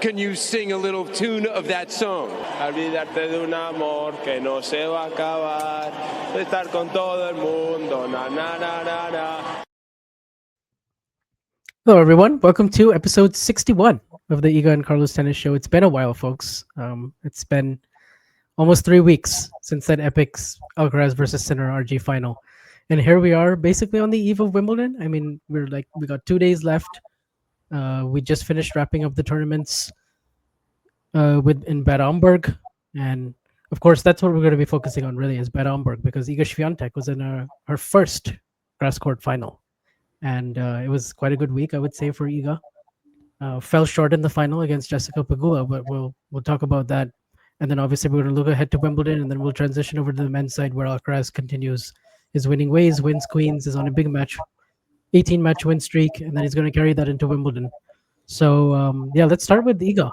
Can you sing a little tune of that song? Olvidarte de un amor que no se va a acabar, de estar con todo el mundo, na na na na na. Hello, everyone. Welcome to episode 61 of the Iga and Carlos Tennis Show. It's been a while, folks. It's been almost 3 weeks since that epic Alcaraz versus Sinner RG final, and here we are, basically on the eve of Wimbledon. I mean, we got 2 days left. We just finished wrapping up the tournaments in Bad Homburg, and of course, that's what we're going to be focusing on. Really, is Bad Homburg, because Iga Świątek was in her first grass court final. And it was quite a good week, I would say, for Iga. Fell short in the final against Jessica Pegula, but we'll talk about that. And then obviously we're going to look ahead to Wimbledon, and then we'll transition over to the men's side, where Alcaraz continues his winning ways, wins queens, is on a big match, 18-match win streak, and then he's going to carry that into Wimbledon. So let's start with Iga.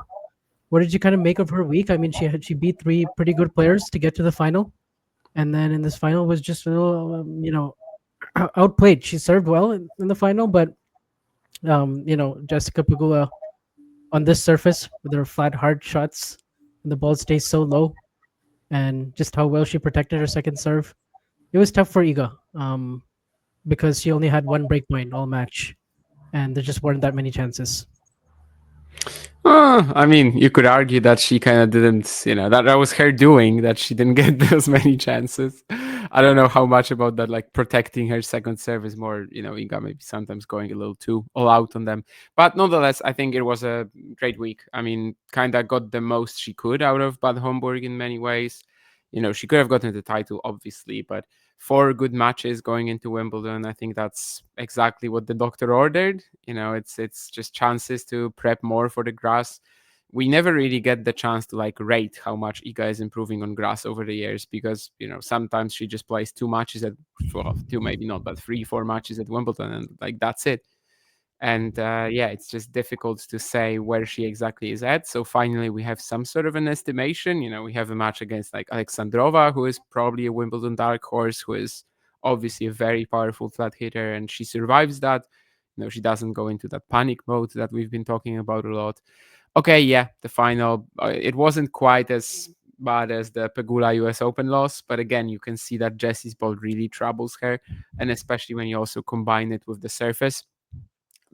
What did you kind of make of her week? I mean, she beat 3 pretty good players to get to the final, and then in this final was just a little, outplayed. She served well in the final, but Jessica Pegula on this surface with her flat hard shots and the ball stays so low, and just how well she protected her second serve, it was tough for Iga, because she only had 1 break point all match, and there just weren't that many chances. I mean, you could argue that she kind of didn't, that was her doing, that she didn't get those many chances. I don't know how much about that, like protecting her second serve is more, Iga maybe sometimes going a little too all out on them. But nonetheless, I think it was a great week. I mean, kind of got the most she could out of Bad Homburg in many ways. She could have gotten the title, obviously, but 4 good matches going into Wimbledon, I think that's exactly what the doctor ordered. It's just chances to prep more for the grass. We never really get the chance to rate how much Iga is improving on grass over the years, because sometimes she just plays 2 matches at 2, maybe not, but 3-4 matches at Wimbledon, and that's it. And it's just difficult to say where she exactly is at. So finally, we have some sort of an estimation. We have a match against Alexandrova, who is probably a Wimbledon dark horse, who is obviously a very powerful flat hitter, and she survives that. She doesn't go into that panic mode that we've been talking about a lot. Okay, yeah, the final, it wasn't quite as bad as the Pegula US Open loss, but again, you can see that Jessie's ball really troubles her, and especially when you also combine it with the surface.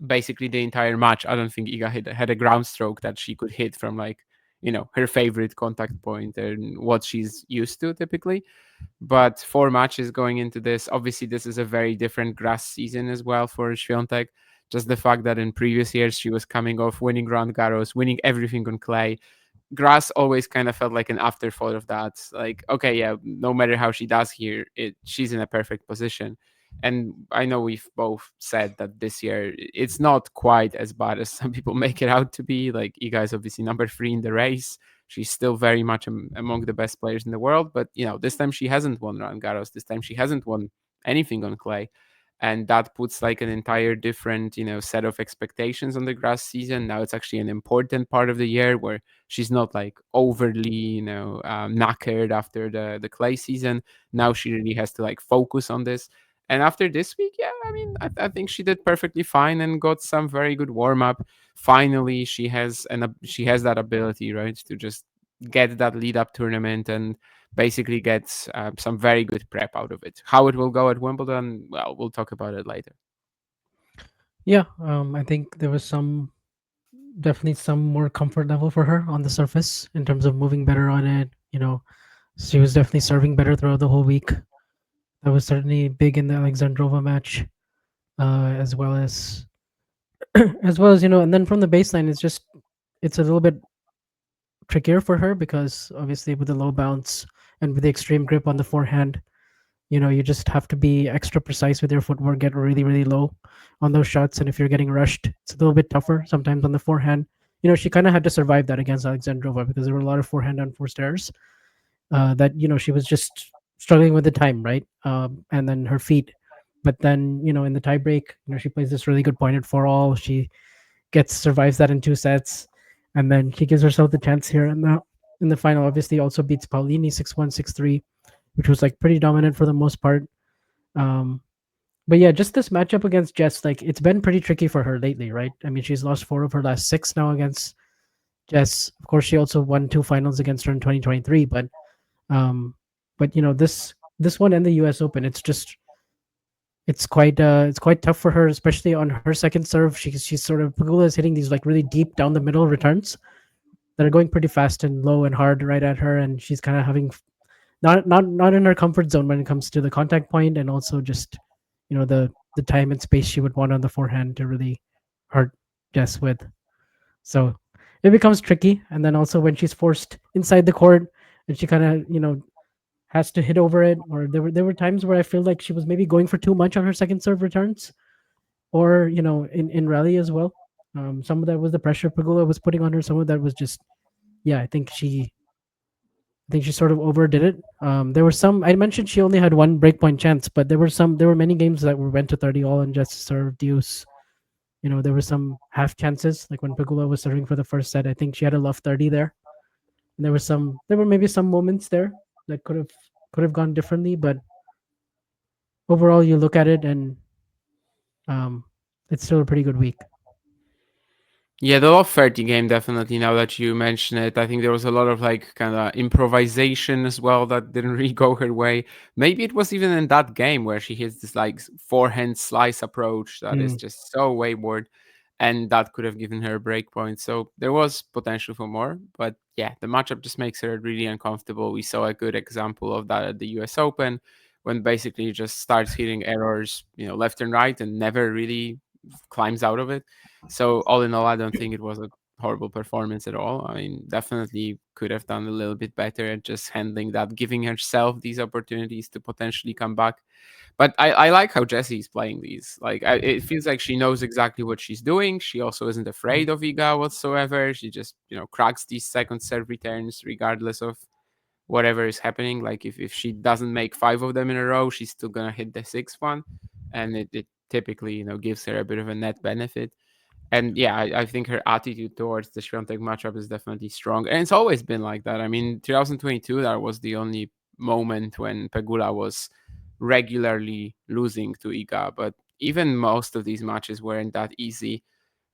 Basically the entire match, I don't think Iga had a ground stroke that she could hit from her favorite contact point and what she's used to typically. But 4 matches going into this, obviously this is a very different grass season as well for Świątek. Just the fact that in previous years she was coming off winning Roland Garros, winning everything on clay. Grass always kind of felt like an afterthought of that. Okay, yeah, no matter how she does here, she's in a perfect position. And I know we've both said that this year it's not quite as bad as some people make it out to be. Iga is obviously number 3 in the race. She's still very much among the best players in the world. But, this time she hasn't won Roland Garros. This time she hasn't won anything on clay. And that puts an entire different, set of expectations on the grass season. Now it's actually an important part of the year where she's not overly, knackered after the clay season. Now she really has to focus on this. And after this week, yeah, I mean, I think she did perfectly fine and got some very good warm up. Finally, she has that ability, right, to just get that lead up tournament and basically get some very good prep out of it. How it will go at Wimbledon, well, we'll talk about it later. Yeah, I think there was definitely some more comfort level for her on the surface in terms of moving better on it. She was definitely serving better throughout the whole week. That was certainly big in the Alexandrova match, as well as and then from the baseline, it's a little bit trickier for her, because obviously with the low bounce and with the extreme grip on the forehand, you just have to be extra precise with your footwork, get really, really low on those shots. And if you're getting rushed, it's a little bit tougher sometimes on the forehand. She kind of had to survive that against Alexandrova, because there were a lot of forehand unforced errors that, she was just struggling with the time, right? And then her feet. But then, in the tiebreak, she plays this really good pointed 4-all. She survives that in 2 sets, and then she gives herself the chance here in the final. Obviously, also beats Paulini 6-1, 6-3, which was pretty dominant for the most part. But yeah, just this matchup against Jess, it's been pretty tricky for her lately, right? I mean, she's lost 4 of her last 6 now against Jess. Of course, she also won 2 finals against her in 2023. Um, but this one and the U.S. Open, it's quite tough for her, especially on her second serve. She's sort of Pagula is hitting these like really deep down the middle returns that are going pretty fast and low and hard right at her, and she's kind of having not in her comfort zone when it comes to the contact point, and also just the time and space she would want on the forehand to really hurt Jess with. So it becomes tricky, and then also when she's forced inside the court and she kind of has to hit over it, or there were times where I feel like she was maybe going for too much on her second serve returns, or in rally as well. Some of that was the pressure Pagula was putting on her. Some of that was just, yeah, I think she sort of overdid it. There were some. I mentioned she only had one breakpoint chance, but there were many games that went to 30 all and just serve deuce. There were some half chances, like when Pagula was serving for the first set. I think she had a love 30 there. And there were maybe some moments there that could have gone differently, but overall, you look at it and it's still a pretty good week. Yeah, the Love 30 game, definitely, now that you mention it. I think there was a lot of like kind of improvisation as well that didn't really go her way. Maybe it was even in that game where she hits this like forehand slice approach that is just so wayward, and that could have given her a break point. So there was potential for more. But yeah, the matchup just makes her really uncomfortable. We saw a good example of that at the US Open when basically just starts hitting errors, left and right, and never really climbs out of it. So all in all, I don't think it was a horrible performance at all. I mean, definitely could have done a little bit better at just handling that, giving herself these opportunities to potentially come back. But I like how Jessie is playing these. Like, it feels like she knows exactly what she's doing. She also isn't afraid of Iga whatsoever. She just, cracks these second serve returns regardless of whatever is happening. Like, if she doesn't make 5 of them in a row, she's still gonna hit the 6th one, and it typically, gives her a bit of a net benefit. And yeah, I think her attitude towards the Świątek matchup is definitely strong, and it's always been like that. I mean, 2022, that was the only moment when Pegula was regularly losing to Iga, but even most of these matches weren't that easy.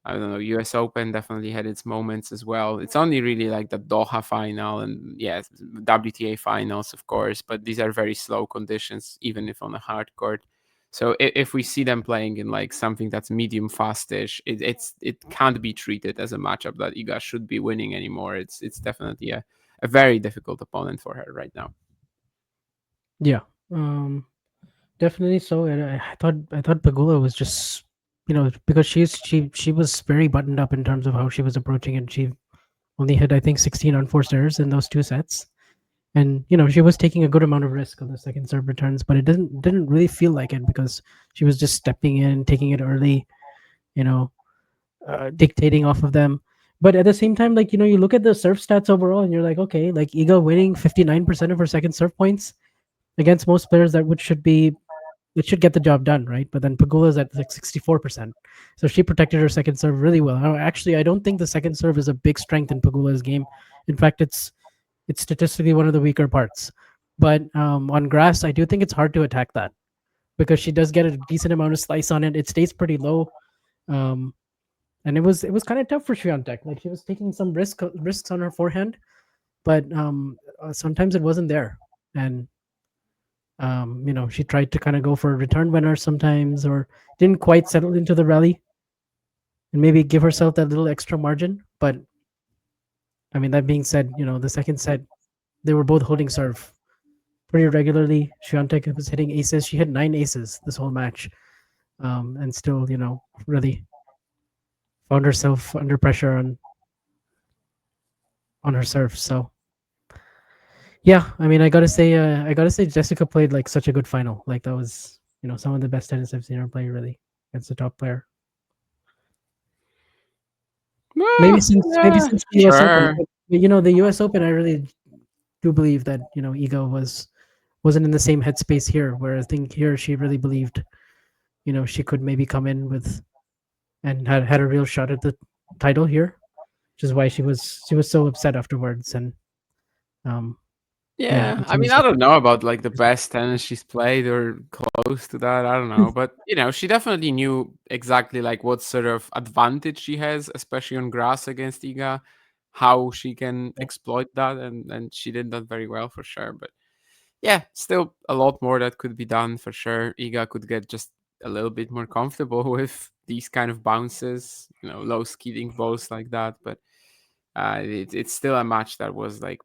I don't know, US Open definitely had its moments as well. It's only really like the Doha final and yes, WTA finals, of course, but these are very slow conditions, even if on a hard court. So if we see them playing in like something that's medium fastish, it can't be treated as a matchup that Iga should be winning anymore. It's definitely a very difficult opponent for her right now. Yeah, definitely so. And I thought Pagula was just because she was very buttoned up in terms of how she was approaching it. She only had I think 16 unforced errors in those 2 sets, and she was taking a good amount of risk on the second serve returns, but it didn't really feel like it because she was just stepping in, taking it early, you know, dictating off of them. But at the same time, like you look at the serve stats overall, and you're like, okay, like Iga winning 59% of her second serve points against most players that it should get the job done, right? But then Pagula's at like 64%. So she protected her second serve really well. Actually, I don't think the second serve is a big strength in Pagula's game. In fact, it's statistically one of the weaker parts. But on grass, I do think it's hard to attack that because she does get a decent amount of slice on it. It stays pretty low. And it was kind of tough for Świątek. Like she was taking some risks on her forehand, but sometimes it wasn't there. And she tried to kind of go for a return winner sometimes, or didn't quite settle into the rally, and maybe give herself that little extra margin. But I mean, that being said, the second set, they were both holding serve pretty regularly. Świątek was hitting aces. She hit 9 aces this whole match, and still, really found herself under pressure on her serve. So yeah, I mean, I gotta say, Jessica played like such a good final. Like that was, some of the best tennis I've seen her play really against a top player. Maybe since the US Open, but, the US Open, I really do believe that Iga wasn't in the same headspace here. Where I think here she really believed, she could maybe come in with and had a real shot at the title here, which is why she was so upset afterwards. And yeah, I mean, I don't know about like the best tennis she's played or close to that. I don't know, but she definitely knew exactly like what sort of advantage she has, especially on grass against Iga. how she can exploit that, and she did that very well for sure. But yeah, still a lot more that could be done for sure. Iga could get just a little bit more comfortable with these kind of bounces, low skidding balls like that. But it's still a match that was like,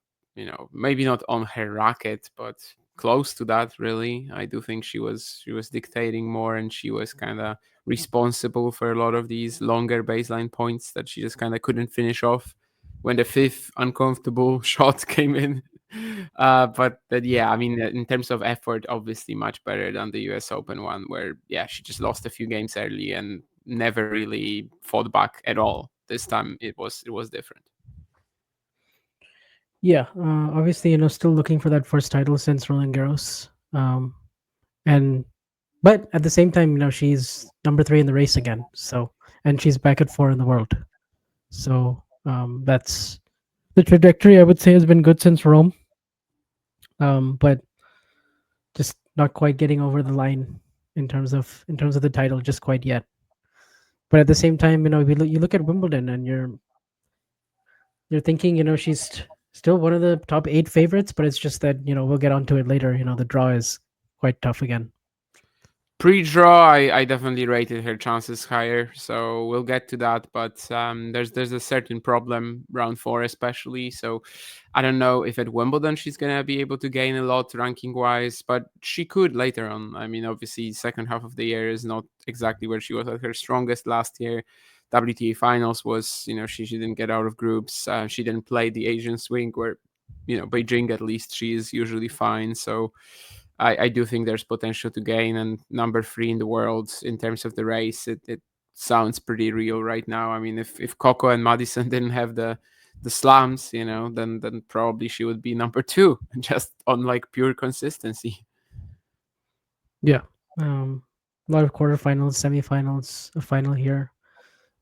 maybe not on her racket, but close to that. Really, I do think she was dictating more, and she was kind of responsible for a lot of these longer baseline points that she just kind of couldn't finish off when the fifth uncomfortable shot came in. But yeah, I mean, in terms of effort, obviously much better than the US Open one, where yeah, she just lost a few games early and never really fought back at all. This time it was different. Yeah, obviously, still looking for that first title since Roland Garros. And but at the same time, she's number 3 in the race again. So, and she's back at 4 in the world. So, that's the trajectory, I would say, has been good since Rome. But just not quite getting over the line in terms of the title just quite yet. But at the same time, you look at Wimbledon and you're thinking, she's still one of the top 8 favorites, but it's just that, we'll get onto it later. The draw is quite tough again. Pre-draw, I definitely rated her chances higher, so we'll get to that. But there's a certain problem round 4, especially. So I don't know if at Wimbledon she's gonna be able to gain a lot ranking wise, but she could later on. I mean, obviously, second half of the year is not exactly where she was at her strongest last year. WTA finals was, she didn't get out of groups. She didn't play the Asian swing, where Beijing at least she is usually fine. So I do think there's potential to gain, and number 3 in the world in terms of the race, it sounds pretty real right now. I mean, if Coco and Madison didn't have the slams, then probably she would be number 2, just on like pure consistency. Yeah. A lot of quarterfinals, semifinals, a final here,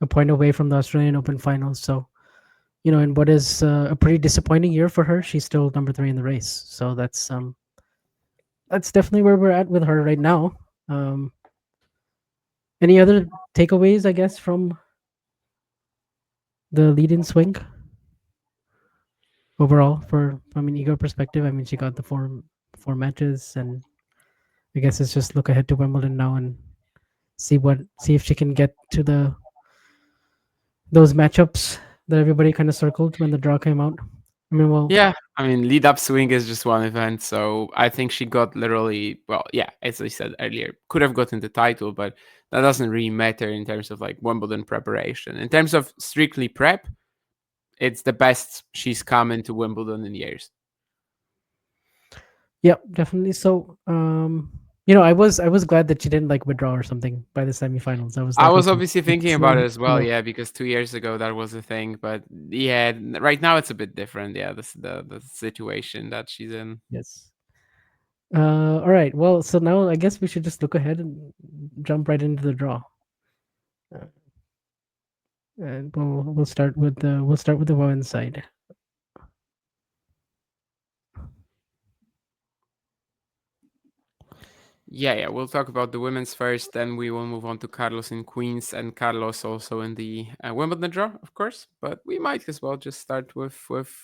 a point away from the Australian Open finals. So, in what is a pretty disappointing year for her, she's still number 3 in the race. So that's definitely where we're at with her right now. Any other takeaways, I guess, from the lead-in swing overall from an Iga perspective? I mean, she got the four matches, and I guess it's just look ahead to Wimbledon now and see if she can get to those matchups that everybody kind of circled when the draw came out. I mean, well, Yeah, I mean, lead up swing is just one event, so I think she got literally, well, yeah, as I said earlier, could have gotten the title, but that doesn't really matter in terms of like Wimbledon preparation. In terms of strictly prep, it's the best she's come into Wimbledon in years. yeah, definitely. So, I was glad that she didn't like withdraw or something by the semifinals. I was okay, obviously thinking it's about it not, as well, yeah, because 2 years ago that was a thing, but yeah, right now it's a bit different. Yeah, this the situation that she's in. yes. All right. Well, so now I guess we should just look ahead and jump right into the draw. Uh, and we'll start with the women's side. Yeah, we'll talk about the women's first, then we will move on to Carlos in Queens and Carlos also in the Wimbledon draw, of course. But we might as well just start with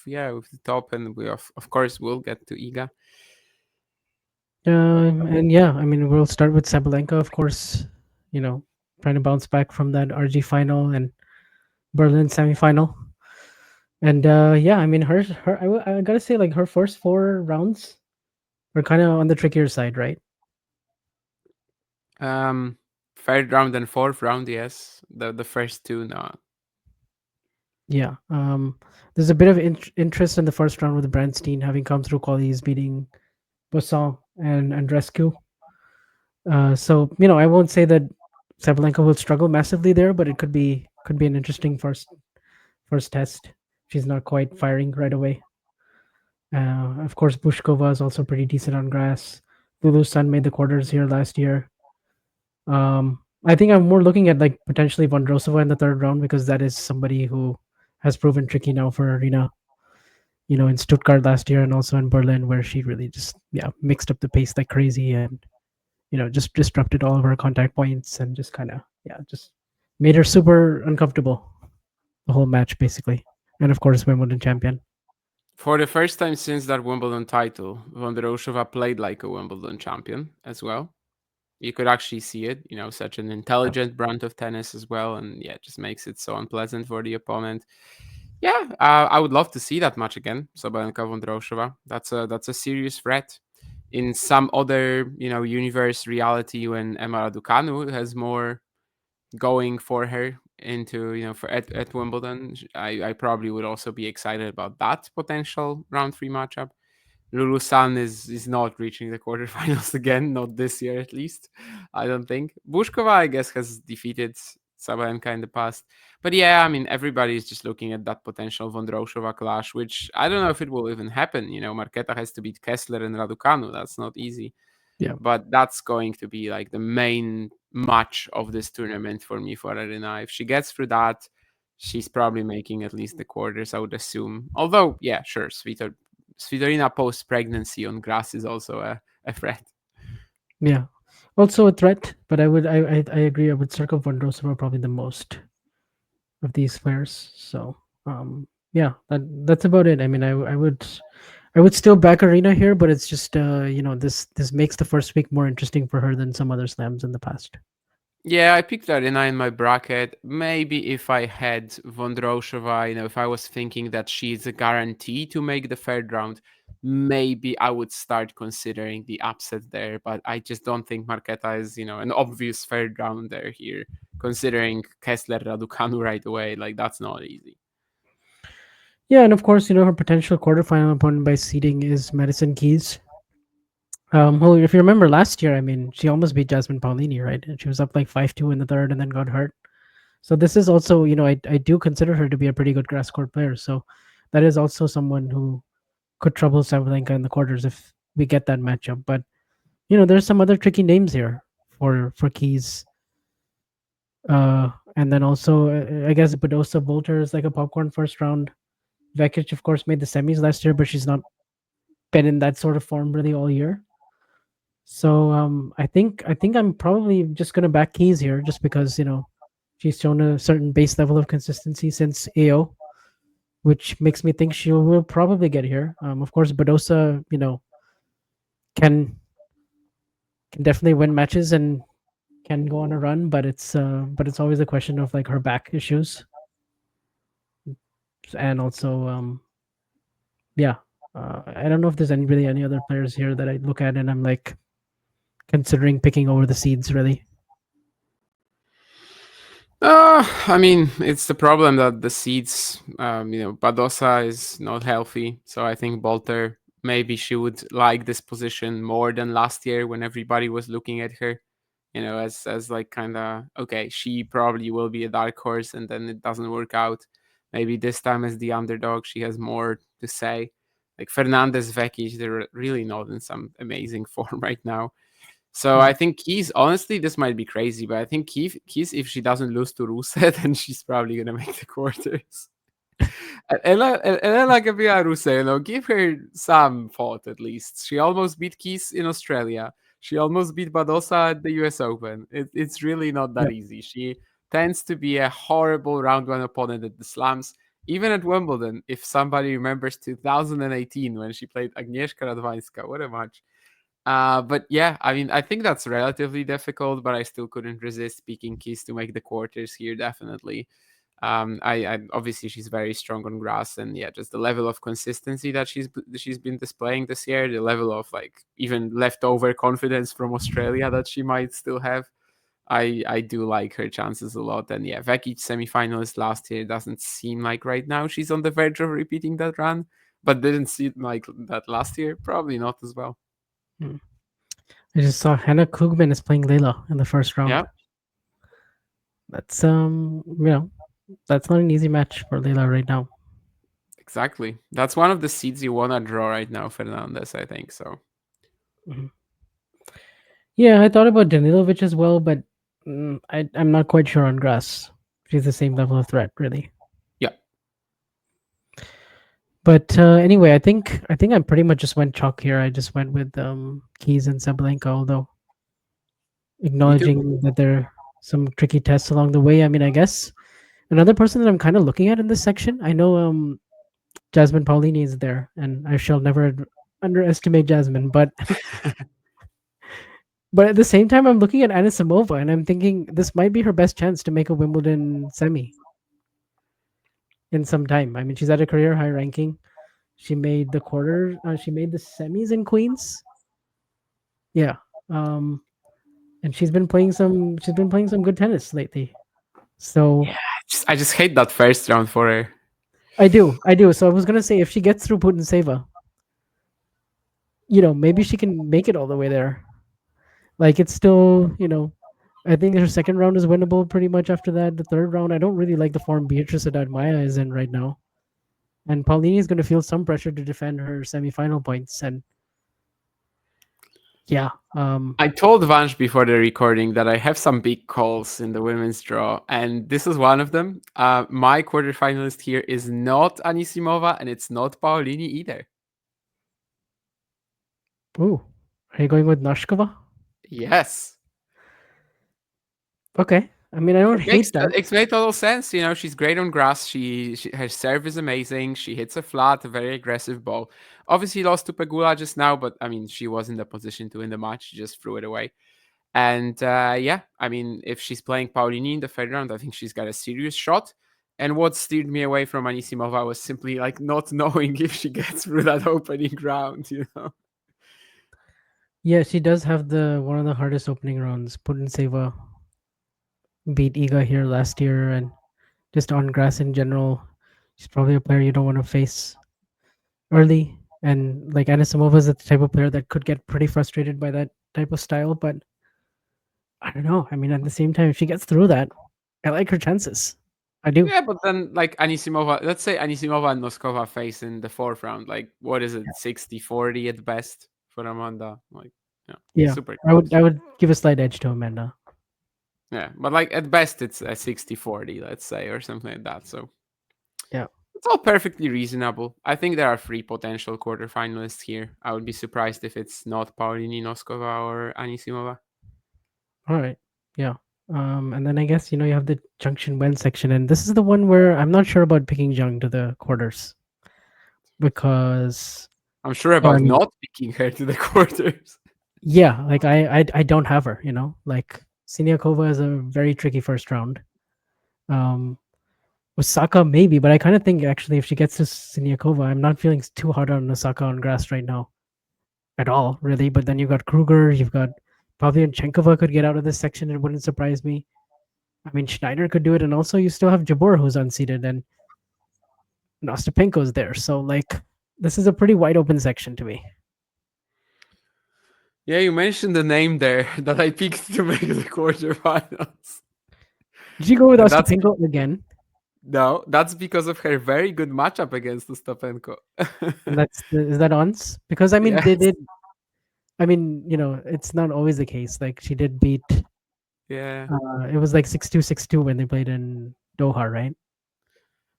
the top, and we of course will get to Iga. And yeah, I mean, we'll start with Sabalenka, of course. Trying to bounce back from that RG final and Berlin semifinal. And yeah, I mean, I gotta say, like, her first 4 rounds were kind of on the trickier side, right? Third round and fourth round, yes. The first two, no. Yeah. There's a bit of interest in the first round with Brandstein having come through qualies, beating Bosson and Andrescu. So I won't say that Sabalenka will struggle massively there, but it could be an interesting first test. She's not quite firing right away. Of course, Bushkova is also pretty decent on grass. Lulu's Sun made the quarters here last year. I think I'm more looking at like potentially Vondrousova in the third round, because that is somebody who has proven tricky now for Arena. In Stuttgart last year and also in Berlin, where she really just mixed up the pace like crazy and just disrupted all of her contact points and just kind of just made her super uncomfortable the whole match basically. and of course Wimbledon champion. For the first time since that Wimbledon title, Vondrousova played like a Wimbledon champion as well. You could actually see it, such an intelligent brand of tennis as well. And yeah, it just makes it so unpleasant for the opponent. Yeah, I would love to see that match again. Sabalenka Vondrousova. That's a serious threat. In some other, universe reality, when Emma Raducanu has more going for her into, for at Wimbledon, I probably would also be excited about that potential round 3 matchup. Lulu San is not reaching the quarterfinals again, not this year at least. I don't think. Bushkova, I guess, has defeated Sabalenka in the past. But yeah, I mean, everybody is just looking at that potential Vondrousova clash, which I don't know if it will even happen. Marketa has to beat Kessler and Raducanu. That's not easy. Yeah. But that's going to be like the main match of this tournament for me, for Arena. If she gets through that, she's probably making at least the quarters, I would assume. Although, yeah, sure, Svitolina post-pregnancy on grass is also a threat. Yeah, also a threat, but I agree. I would circle Vondrousova probably the most of these players. So yeah, that's about it. I mean, I would still back Arena here, but it's just this makes the first week more interesting for her than some other slams in the past. Yeah, I picked Arena in my bracket. Maybe if I had Vondrousova, if I was thinking that she's a guarantee to make the third round, maybe I would start considering the upset there. But I just don't think Marketa is, an obvious third rounder here, considering Kessler Raducanu right away. Like, that's not easy. Yeah, and of course, her potential quarterfinal opponent by seeding is Madison Keys. Who, if you remember last year, I mean, she almost beat Jasmine Paolini, right? And she was up like 5-2 in the third and then got hurt. So this is also, I do consider her to be a pretty good grass court player. So that is also someone who could trouble Sabalenka in the quarters if we get that matchup. But there's some other tricky names here for Keys. And then also, I guess Badosa Volter is like a popcorn first round. Vekic, of course, made the semis last year, but she's not been in that sort of form really all year. So I think I'm probably just gonna back Keys here, just because she's shown a certain base level of consistency since AO, which makes me think she will probably get here. Of course, Badosa, can definitely win matches and can go on a run, but it's always a question of like her back issues, and also yeah, I don't know if there's really any other players here that I look at and I'm like considering picking over the seeds really. I mean, it's the problem that the seeds, Badosa is not healthy. So I think Bolter, maybe she would like this position more than last year when everybody was looking at her, as like kind of, okay, she probably will be a dark horse, and then it doesn't work out. Maybe this time as the underdog, she has more to say. Like Fernandez, Vekic, they're really not in some amazing form right now. So I think Keys, honestly, this might be crazy, but I think Keys, if she doesn't lose to Ruse, then she's probably going to make the quarters. Elena Gabriela Ruse, give her some thought at least. She almost beat Keys in Australia. She almost beat Badosa at the US Open. It's really not that easy. She tends to be a horrible round one opponent at the slams. Even at Wimbledon, if somebody remembers 2018 when she played Agnieszka Radwańska, what a match. But yeah, I mean, I think that's relatively difficult, but I still couldn't resist picking Keys to make the quarters here, definitely. I obviously she's very strong on grass, and yeah, just the level of consistency that she's been displaying this year, the level of like even leftover confidence from Australia that she might still have. I do like her chances a lot, and yeah, Vekic semifinalist last year doesn't seem like right now she's on the verge of repeating that run, but didn't seem like that last year. Probably not as well. I just saw Hannah Klugman is playing Layla in the first round. Yeah. That's that's not an easy match for Layla right now. Exactly. That's one of the seeds you want to draw right now, Fernandez, I think so. Mm-hmm. Yeah, I thought about Danilovic as well, but I'm not quite sure on grass. She's the same level of threat, really. Yeah. But anyway, I think I pretty much just went chalk here. I just went with Keys and Sabalenka, although acknowledging that there are some tricky tests along the way. I mean, I guess another person that I'm kind of looking at in this section, I know Jasmine Paolini is there, and I shall never underestimate Jasmine. But at the same time, I'm looking at Anisimova, and I'm thinking this might be her best chance to make a Wimbledon semi in some time. I mean, she's at a career high ranking. She made the quarter. She made the semis in Queens. Yeah, um, and she's been playing some. She's been playing some good tennis lately. So I just hate that first round for her. I do. So I was gonna say if she gets through Putin maybe she can make it all the way there. Like it's still, I think her second round is winnable pretty much after that. The third round, I don't really like the form Beatrice Haddad Maya is in right now. And Paulini is going to feel some pressure to defend her semifinal points. And yeah. I told Vansh before the recording that I have some big calls in the women's draw, and this is one of them. My quarterfinalist here is not Anisimova, and it's not Paolini either. Ooh. Are you going with Noshkova? Yes. Okay. I mean, I don't hate that. It makes total sense. She's great on grass. Her serve is amazing. She hits a flat, a very aggressive ball. Obviously lost to Pegula just now, but I mean, she was in the position to win the match. She just threw it away. And yeah, I mean, if she's playing Paolini in the third round, I think she's got a serious shot. And what steered me away from Anisimova was simply like not knowing if she gets through that opening round, Yeah, she does have one of the hardest opening rounds. Putin beat Iga here last year, and just on grass in general, she's probably a player you don't want to face early. And like Anisimova is the type of player that could get pretty frustrated by that type of style, but I don't know. I mean, at the same time, if she gets through that, I like her chances. I do. Yeah, but then like Anisimova, let's say Anisimova and Noskova face in the fourth round. Like, what is it, 60-40 at best for Amanda? Like, Yeah, super I would close. I would give a slight edge to Amanda. Yeah, but like at best it's a 60-40, let's say, or something like that. So Yeah. it's all perfectly reasonable. I think there are 3 potential quarterfinalists here. I would be surprised if it's not Paulini, Noskova, or Anisimova. All right. Yeah. And then I guess you have the Junction Wen section, and this is the one where I'm not sure about picking Jung to the quarters because I'm sure about not picking her to the quarters. Yeah, like I don't have her. Like Siniakova is a very tricky first round. Osaka maybe, but I kind of think actually if she gets to Siniakova, I'm not feeling too hard on Osaka on grass right now, at all really. But then you've got Kruger, you've got Pavlyuchenkova could get out of this section. It wouldn't surprise me. I mean Schneider could do it, and also you still have Jabeur who's unseated, and Ostapenko's there. So like this is a pretty wide open section to me. Yeah, you mentioned the name there that I picked to make the quarterfinals. Did you go with Ostapenko again? No, that's because of her very good matchup against Ostapenko. And is that ons? Because I mean they Yes. did. I mean, it's not always the case. Like she did beat. Yeah. It was like 6-2, 6-2 when they played in Doha, right?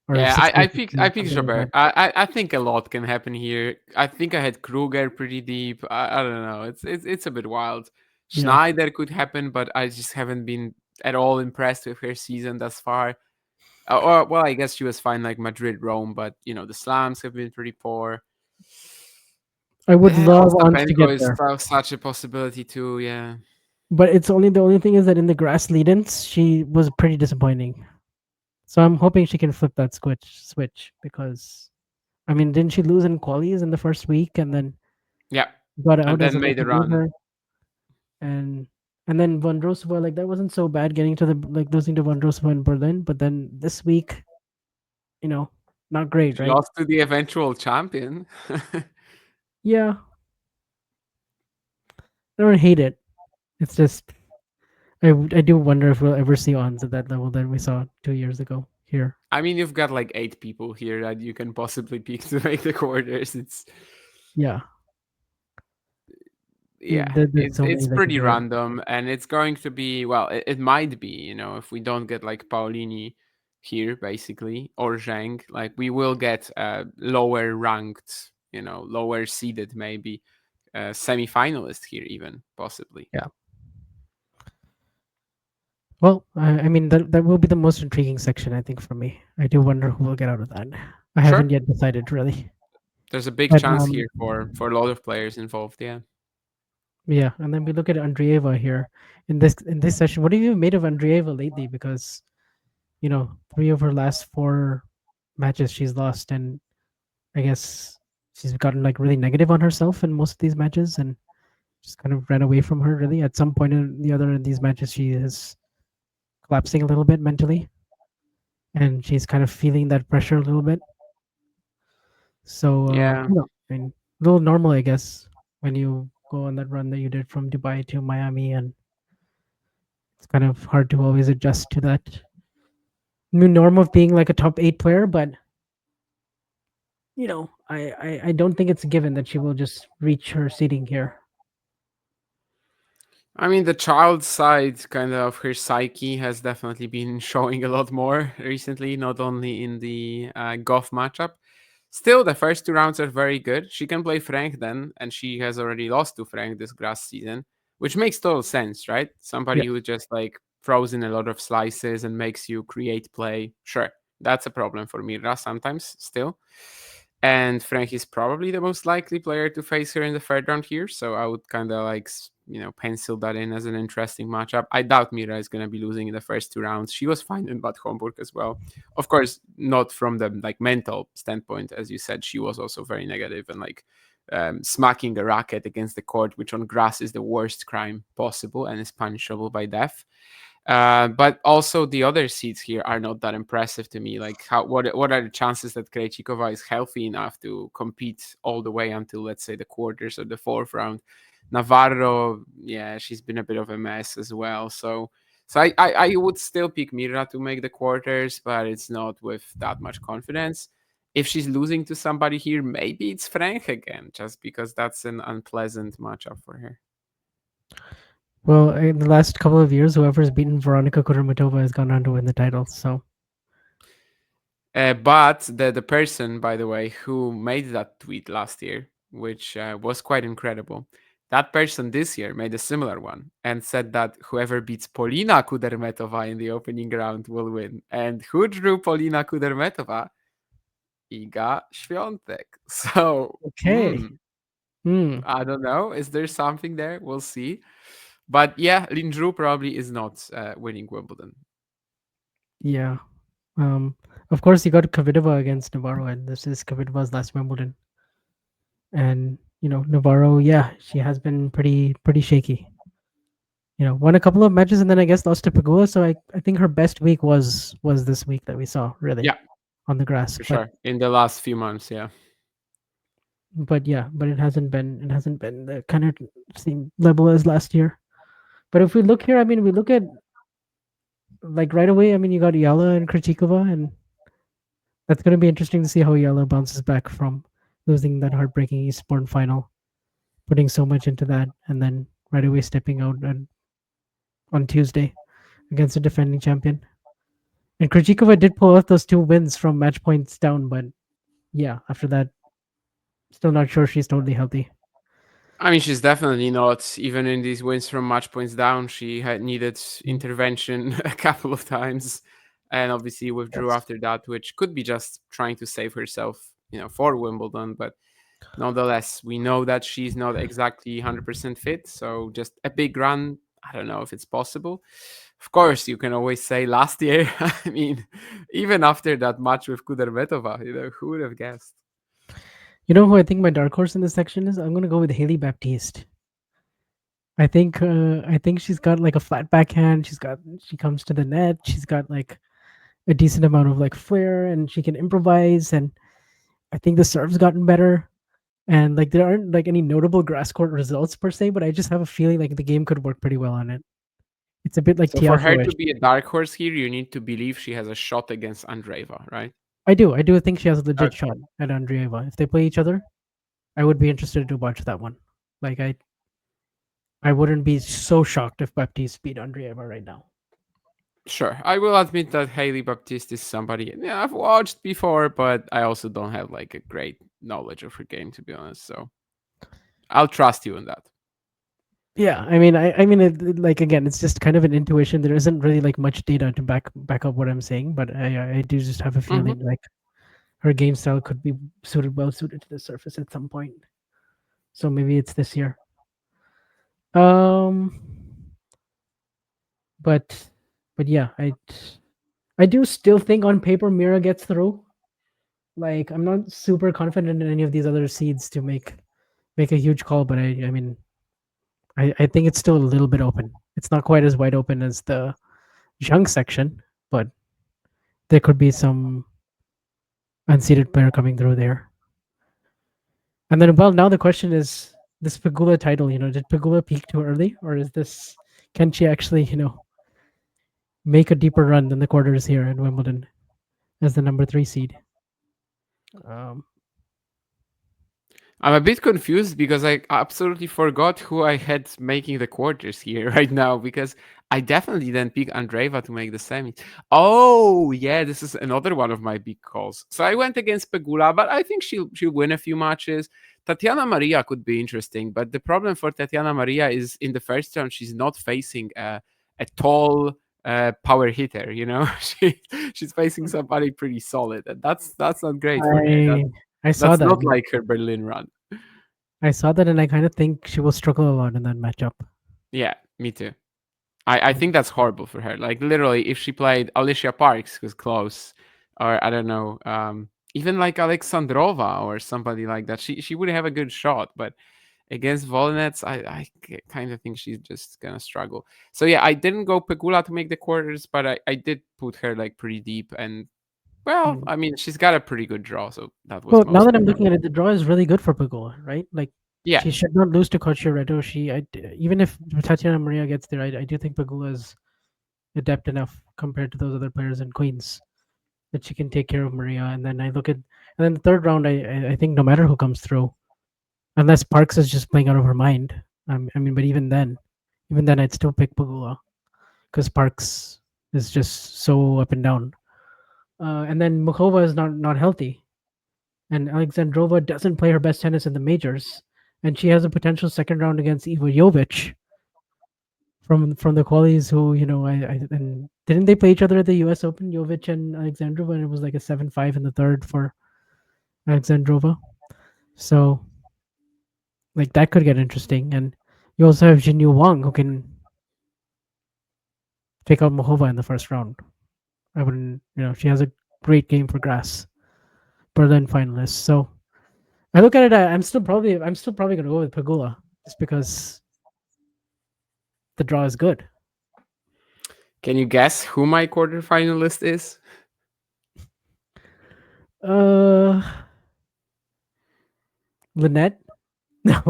Or Yeah, 6-2, I picked 6-2, something Jabeur. like that. I think a lot can happen here. I think I had Kruger pretty deep. I don't know. It's a bit wild. Yeah. Schneider could happen, but I just haven't been at all impressed with her season thus far. Well, I guess she was fine like Madrid, Rome, but the slams have been pretty poor. I would love Ons to Ostapenko get is there, such a possibility too. Yeah. but the only thing is that in the grass lead-ins, she was pretty disappointing. So I'm hoping she can flip that switch because, I mean, didn't she lose in qualies in the first week and then Yeah. got out And as then an made a open run. loser? And then Vondrousova, like that wasn't so bad getting to losing to Vondrousova in Berlin, but then this week, not great, She right? lost to the eventual champion. Yeah. I don't hate it. It's just I do wonder if we'll ever see Ons at that level that we saw 2 years ago here. I mean, you've got like 8 people here that you can possibly pick to make the quarters. Yeah. Yeah, There's so many it's that could pretty do it. random, and it's going to be, well, it might be, if we don't get like Paolini here basically, or Zhang, like we will get lower ranked, lower seeded maybe semi-finalist here even possibly. Yeah. Well, I mean that will be the most intriguing section I think for me. I do wonder who will get out of that. I Sure. haven't yet decided really. There's a big But chance here for a lot of players involved. Yeah. yeah, and then we look at Andreeva here in this session. What have you made of Andreeva lately? Because 3 of her last 4 matches she's lost, and I guess she's gotten like really negative on herself in most of these matches, and just kind of ran away from her. Really, at some point or the other in these matches, she is collapsing a little bit mentally, and she's kind of feeling that pressure a little bit. So, Yeah. I mean, a little normal, I guess, when you go on that run that you did from Dubai to Miami, and it's kind of hard to always adjust to that new norm of being like a top 8 player. But I don't think it's a given that she will just reach her seating here. I mean, the child side kind of her psyche has definitely been showing a lot more recently, not only in the golf matchup. Still, the first 2 rounds are very good. She can play Frank then, and she has already lost to Frank this grass season, which makes total sense, right? Yeah. Somebody who just like throws in a lot of slices and makes you create play. Sure, that's a problem for Mira sometimes still. And Frank is probably the most likely player to face her in the third round here. So I would kind of like, pencil that in as an interesting matchup. I doubt Mira is going to be losing in the first 2 rounds. She was fine in Bad Homburg as well. Of course, not from the like mental standpoint. As you said, she was also very negative and like smacking a racket against the court, which on grass is the worst crime possible and is punishable by death. But also the other seeds here are not that impressive to me. Like, what are the chances that Krejcikova is healthy enough to compete all the way until, let's say, the quarters or the fourth round? Navarro, yeah, she's been a bit of a mess as well. So I would still pick Mira to make the quarters, but it's not with that much confidence. If she's losing to somebody here, maybe it's Frank again, just because that's an unpleasant matchup for her. Well, in the last couple of years, whoever's beaten Veronika Kudermetova has gone on to win the title. So, But the person, by the way, who made that tweet last year, which was quite incredible, that person this year made a similar one and said that whoever beats Polina Kudermetova in the opening round will win. And who drew Polina Kudermetova? Iga Świątek. So, okay. I don't know. Is there something there? We'll see. But yeah, Lindru probably is not winning Wimbledon. Yeah. Of course, you got Kvitova against Navarro, and this is Kvitova's last Wimbledon. And Navarro, yeah, she has been pretty shaky. Won a couple of matches and then I guess lost to Pagula. So I think her best week was this week that we saw really. Yeah, on the grass. for sure. In the last few months, yeah. But it hasn't been the kind of same level as last year. But if we look here, I mean, we look at like right away. I mean, you got Yala and Krejcikova, and that's going to be interesting to see how Yala bounces back from losing that heartbreaking Eastbourne final, putting so much into that, and then right away stepping out on Tuesday against a defending champion. And Krejcikova did pull off those 2 wins from match points down, but yeah, after that, still not sure she's totally healthy. I mean, she's definitely not. Even in these wins from match points down, she had needed intervention a couple of times, and obviously withdrew after that, which could be just trying to save herself, for Wimbledon. But nonetheless, we know that she's not exactly 100% fit. So just a big run, I don't know if it's possible. Of course, you can always say last year. I mean, even after that match with Kudermetova, who would have guessed? You know who I think my dark horse in this section is? I'm gonna go with Haley Baptiste. I think she's got like a flat backhand. She comes to the net. She's got like a decent amount of like flair, and she can improvise. And I think the serve's gotten better. And like there aren't like any notable grass court results per se, but I just have a feeling like the game could work pretty well on it. It's a bit like So for her Tiafoe-ish. to be a dark horse here, you need to believe she has a shot against Andreeva, right? I do think she has a legit Okay. shot at Andreeva. If they play each other, I would be interested to watch that one. Like I wouldn't be so shocked if Baptiste beat Andreeva right now. Sure. I will admit that Haley Baptiste is somebody I've watched before, but I also don't have like a great knowledge of her game, to be honest. So I'll trust you on that. Yeah, I mean, like again, it's just kind of an intuition. There isn't really like much data to back up what I'm saying, but I do just have a feeling like her game style could be well suited to the surface at some point. So maybe it's this year. Um, but yeah, I do still think on paper Mira gets through. Like I'm not super confident in any of these other seeds to make a huge call, but I mean I think it's still a little bit open. It's not quite as wide open as the Zhang section, but there could be some unseeded player coming through there. And then, well, now the question is this Pegula title. Did Pegula peak too early, or can she actually make a deeper run than the quarters here in Wimbledon as the number 3 seed? I'm a bit confused because I absolutely forgot who I had making the quarters here right now, because I definitely didn't pick Andreeva to make the semi. Oh, yeah, this is another one of my big calls. So I went against Pegula, but I think she'll win a few matches. Tatiana Maria could be interesting, but the problem for Tatiana Maria is in the first round, she's not facing a tall power hitter, she's facing somebody pretty solid, and that's not great for her. I saw That's that. not like her Berlin run. I saw that, and I kind of think she will struggle a lot in that matchup. Yeah, me too. I think that's horrible for her. Like literally, if she played Alicia Parks, who's close, or I don't know, even like Alexandrova or somebody like that, she would have a good shot. But against Volinets, I kind of think she's just gonna struggle. So yeah, I didn't go Pegula to make the quarters, but I did put her like pretty deep. And well, I mean, she's got a pretty good draw, so that was. Well, now that I'm looking at it, the draw is really good for Pegula, right? Like, yeah, she should not lose to Cocciaretto. Even if Tatiana Maria gets there, I do think Pegula is adept enough compared to those other players in Queens that she can take care of Maria. And then the third round, I think no matter who comes through, unless Parks is just playing out of her mind. I mean, but even then, I'd still pick Pegula because Parks is just so up and down. And then Mukhova is not healthy, and Alexandrova doesn't play her best tennis in the majors, and she has a potential second round against Ivo Jovic from the qualies who and didn't they play each other at the U.S. Open, Jovic and Alexandrova, and it was like a 7-5 in the third for Alexandrova. So like that could get interesting, and you also have Jinyu Wang who can take out Mukhova in the first round. I wouldn't, she has a great game for grass. Berlin finalist. So I look at it. I'm still probably going to go with Pegula just because the draw is good. Can you guess who my quarterfinalist is? Lynette? No.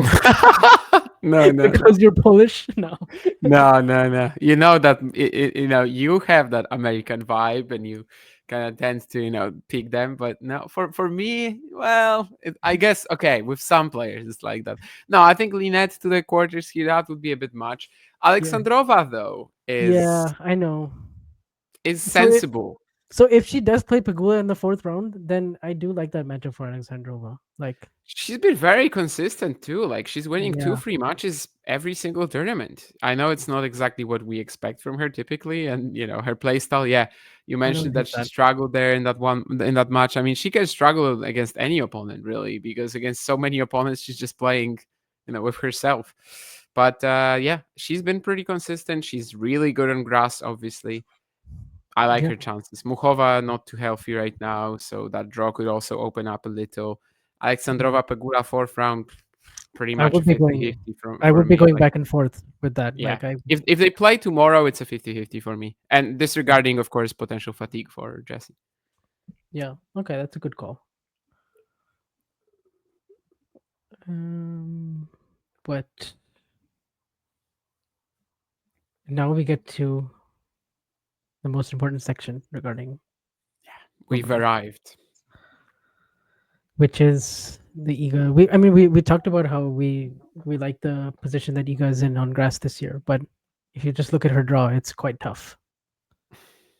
No. Because you're Polish? No. No. You know that you have that American vibe, and you kind of tend to pick them. But no, for me, well, I guess okay with some players it's like that. No, I think Lynette to the quarters here, that would be a bit much. Alexandrova though is I know, is sensible. So if she does play Pegula in the fourth round, then I do like that matchup for Alexandrova. Like she's been very consistent too. Like she's winning 2 free matches every single tournament. I know it's not exactly what we expect from her typically, and her play style. Yeah, you mentioned that she struggled there in that match. I mean, she can struggle against any opponent really, because against so many opponents, she's just playing, with herself. But yeah, she's been pretty consistent. She's really good on grass, obviously. I like her chances. Mukhova not too healthy right now, so that draw could also open up a little. Alexandrova Pegula fourth round, pretty much 50-50 from I would be me. going back and forth with that. Yeah. Like if they play tomorrow, it's a 50-50 for me. And disregarding, of course, potential fatigue for Jessie. Yeah. Okay, that's a good call. But now we get to the most important section regarding. Yeah, we've arrived. Which is the Iga. We talked about how we like the position that Iga is in on grass this year, but if you just look at her draw, it's quite tough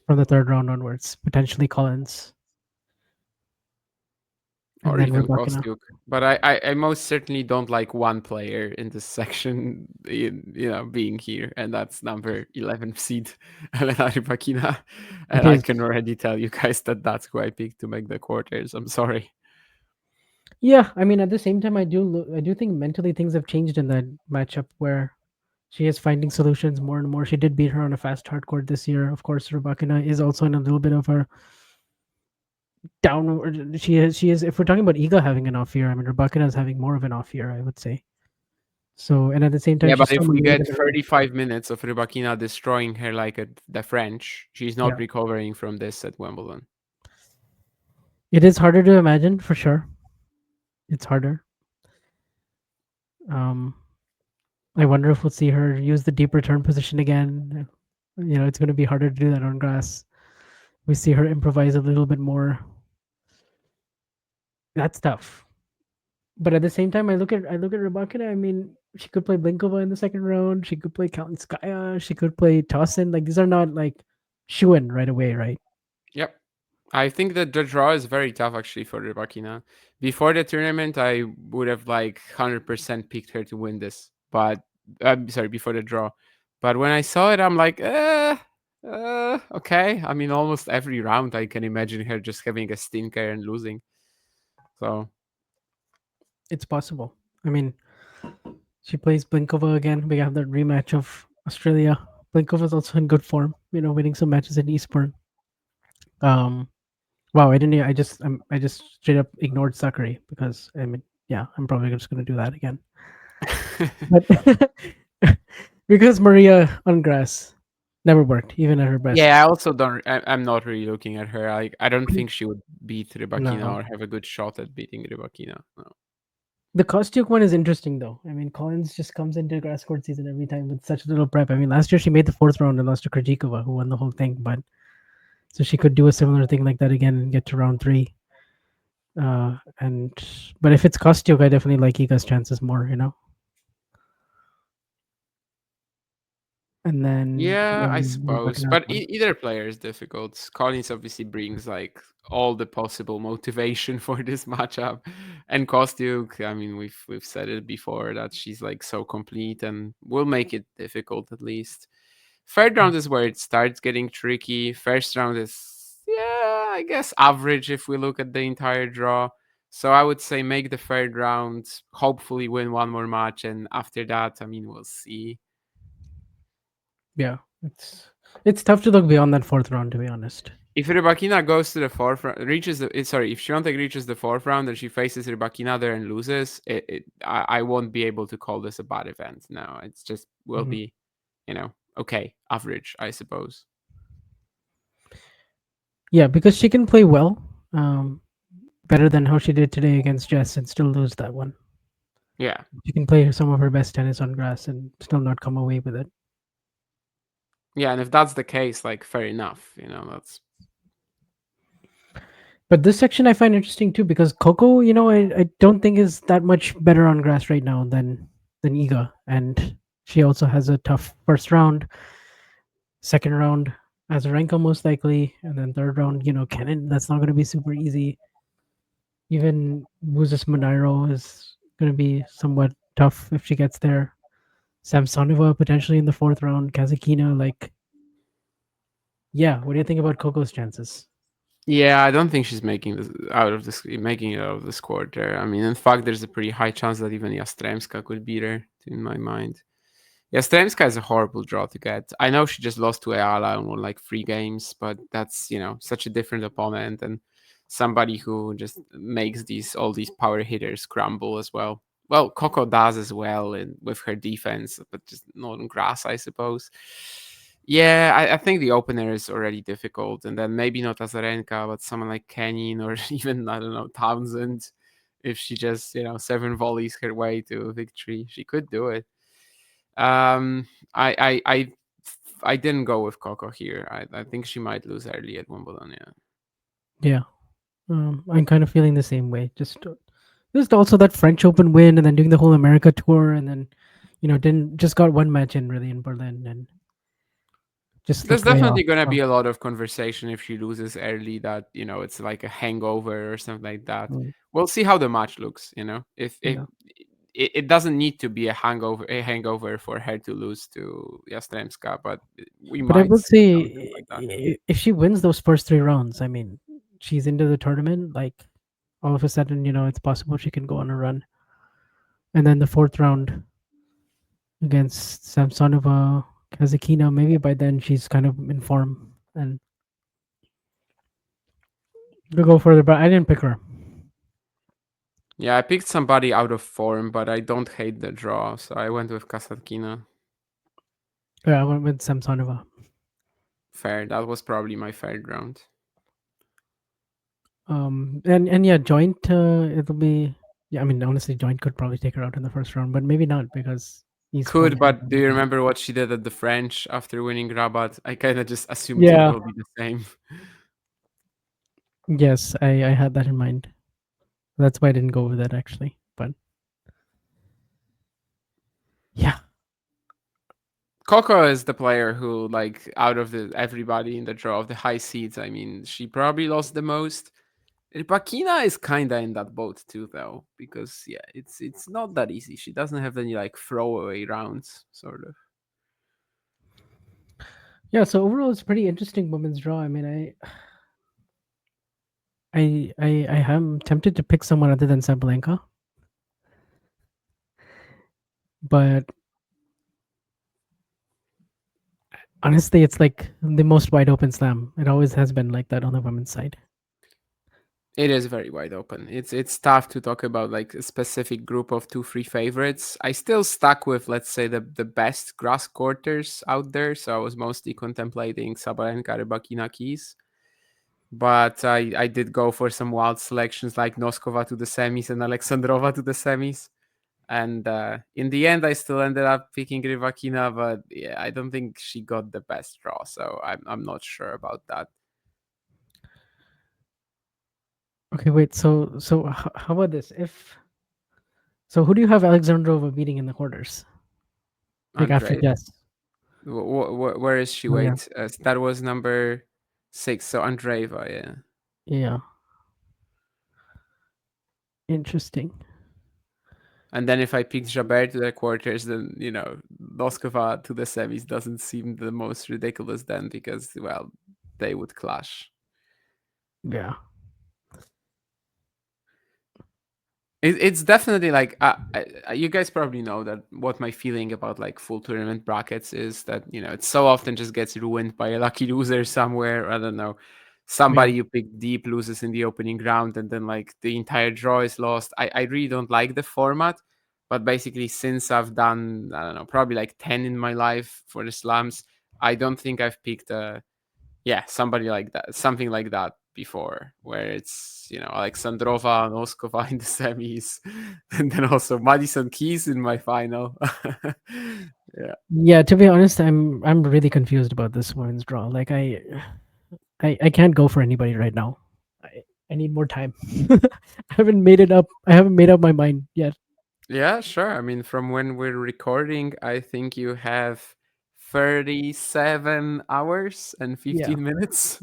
from the third round onwards. Potentially Collins. and or then even Rybakina. Kostyuk. But I most certainly don't like one player in this section, being here, and that's number 11 seed, Elena Rybakina. And It I is. can already tell you guys that that's who I picked to make the quarters. I'm sorry. Yeah, I mean, at the same time, I do think mentally things have changed in that matchup where she is finding solutions more and more. She did beat her on a fast hard court this year. Of course, Rybakina is also in a little bit of a downward. She is. If we're talking about Iga having an off year, I mean, Rybakina is having more of an off year, I would say. So, and at the same time, Yeah, she's but still if we amazing get in her. 35 minutes of Rybakina destroying her like the French, she's not Yeah, recovering from this at Wimbledon. it is harder to imagine for sure. It's harder. Um, I wonder if we'll see her use the deep return position again. It's going to be harder to do that on grass. We see her improvise a little bit more. That's tough. But at the same time, I look at Rybakina. I mean, she could play Blinkova in the second round. She could play Kalinskaya. She could play Tosin. Like these are not like shoo-in right away, right? Yep. I think that the draw is very tough actually for Rybakina. Before the tournament, I would have like 100% picked her to win this. But sorry, before the draw. But when I saw it, I'm like, okay. I mean, almost every round, I can imagine her just having a stinker and losing. So It's possible. I mean, she plays Blinkova again. We have that rematch of Australia. Blinkova's also in good form. Winning some matches in Eastbourne. Um, wow, I didn't. I just straight up ignored Sakari because I mean, yeah, I'm probably just gonna do that again. But because Maria on grass never worked, even at her best. yeah, I also don't. I'm not really looking at her. I don't think she would beat Rybakina No. or have a good shot at beating Rybakina. No. The Kostyuk one is interesting though. I mean, Collins just comes into grass court season every time with such little prep. I mean, last year she made the fourth round and lost to Krejcikova, who won the whole thing. But so she could do a similar thing like that again and get to round three. But if it's Kostyuk, I definitely like Iga's chances more. And then Yeah, I we're suppose. looking at But either player is difficult. Collins obviously brings like all the possible motivation for this matchup, and Kostyuk. I mean, we've said it before that she's like so complete and will make it difficult at least. Third round is where it starts getting tricky. First round is, yeah, I guess average if we look at the entire draw. So I would say make the third round, hopefully win one more match, and after that, I mean, we'll see. yeah, it's tough to look beyond that fourth round, to be honest. If Rybakina goes to the fourth round, if Świątek reaches the fourth round and she faces Rybakina there and loses, I won't be able to call this a bad event. No, it's just will Mhm. be, okay, average, I suppose. Yeah, because she can play well, better than how she did today against Jess and still lose that one. Yeah. She can play some of her best tennis on grass and still not come away with it. Yeah, and if that's the case, like fair enough. That's But this section I find interesting too because Coco, I don't think is that much better on grass right now than Iga, and she also has a tough first round, second round Azarenka most likely, and then third round, Kenin. That's not going to be super easy. Even Moses Moniro is going to be somewhat tough if she gets there. Samsonova potentially in the fourth round. Kazakina, like, yeah. What do you think about Coco's chances? Yeah, I don't think she's making it out of this quarter. I mean, in fact, there's a pretty high chance that even Yastremska could beat her, in my mind. Yastremska is a horrible draw to get. I know she just lost to Ayala and won like 3 games, but that's such a different opponent and somebody who just makes all these power hitters crumble as well. Well, Coco does as well with her defense, but just not on grass, I suppose. Yeah, I think the opener is already difficult, and then maybe not Azarenka, but someone like Kenyon or even I don't know Townsend. If she just 7 volleys her way to victory, she could do it. I didn't go with Coco here. I think she might lose early at Wimbledon. Yeah, I'm kind of feeling the same way. Just also that French Open win, and then doing the whole America tour, and then didn't just got one match in really in Berlin, and just There's looked way off. definitely gonna So, be a lot of conversation if she loses early that it's like a hangover or something like that. mm, We'll see how the match looks. If Yeah. it doesn't need to be a hangover for her to lose to Yastremska, but we But I might will see say, something like that. if she wins those first 3 rounds, I mean, she's into the tournament. Like, all of a sudden, it's possible she can go on a run. And then the fourth round against Samsonova, Kazakina, maybe by then she's kind of in form and to go further. But I didn't pick her. Yeah, I picked somebody out of form, but I don't hate the draw, so I went with Kasatkina. Yeah, I went with Samsonova. Fair. That was probably my third round. And yeah, joint. It'll be. Yeah, I mean, honestly, joint could probably take her out in the first round, but maybe not because he's Could, form. but do you remember what she did at the French after winning Rabat? I kind of just assumed it Yeah. will be the same. Yes, I had that in mind. That's why I didn't go with it actually. But yeah, Coco is the player who, like, out of everybody in the draw of the high seeds, I mean, she probably lost the most. Rybakina is kind of in that boat too, though, because yeah, it's not that easy. She doesn't have any like throwaway rounds, sort of. yeah. So overall, it's a pretty interesting women's draw. I mean, I am tempted to pick someone other than Sabalenka, but honestly, it's like the most wide open slam. It always has been like that on the women's side. It is very wide open. It's tough to talk about like a specific group of 2-3 favorites. I still stuck with, let's say, the best grass quarters out there. So I was mostly contemplating Sabalenka, Rybakina, Keys. But I did go for some wild selections like Noskova to the semis and Alexandrova to the semis. And in the end, I still ended up picking Rybakina, but yeah, I don't think she got the best draw. So I'm not sure about that. Okay, wait. So how about this? Who do you have Alexandrova beating in the quarters? Like after Andrei, Jess. where is she? Oh yeah. Wait, that was number 6. So Andreeva, yeah. Yeah. Interesting. And then if I picked Jabeur to the quarters, then Noskova to the semis doesn't seem the most ridiculous then, because well, they would clash. Yeah. It's definitely like you guys probably know that what my feeling about like full tournament brackets is, that it so often just gets ruined by a lucky loser somewhere. I don't know, somebody Yeah. you pick deep loses in the opening round, and then like the entire draw is lost. I really don't like the format, but basically since I've done, I don't know, probably like 10 in my life for the slams, I don't think I've picked somebody like that, something like that before, where it's Alexandrova, Noskova in the semis, and then also Madison Keys in my final. Yeah, to be honest, I'm really confused about this women's draw. Like I can't go for anybody right now. I need more time. I haven't made it up. I haven't made up my mind yet. Yeah, sure. I mean, from when we're recording, I think you have 37 hours and 15 minutes.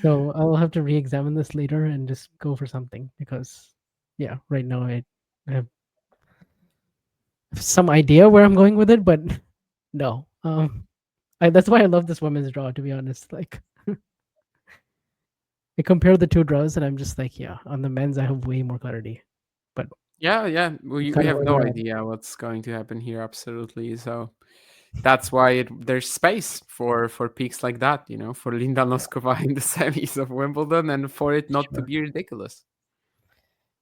So I'll have to re-examine this later and just go for something, because yeah, right now I have some idea where I'm going with it, but no. That's why I love this women's draw, to be honest. Like I compare the two draws and I'm just like, yeah, on the men's I have way more clarity. But yeah, we kind of have no idea what's going to happen here, absolutely. So that's why there's space for peaks like that, for Linda Noskova in the semis of Wimbledon, and for it not to be ridiculous.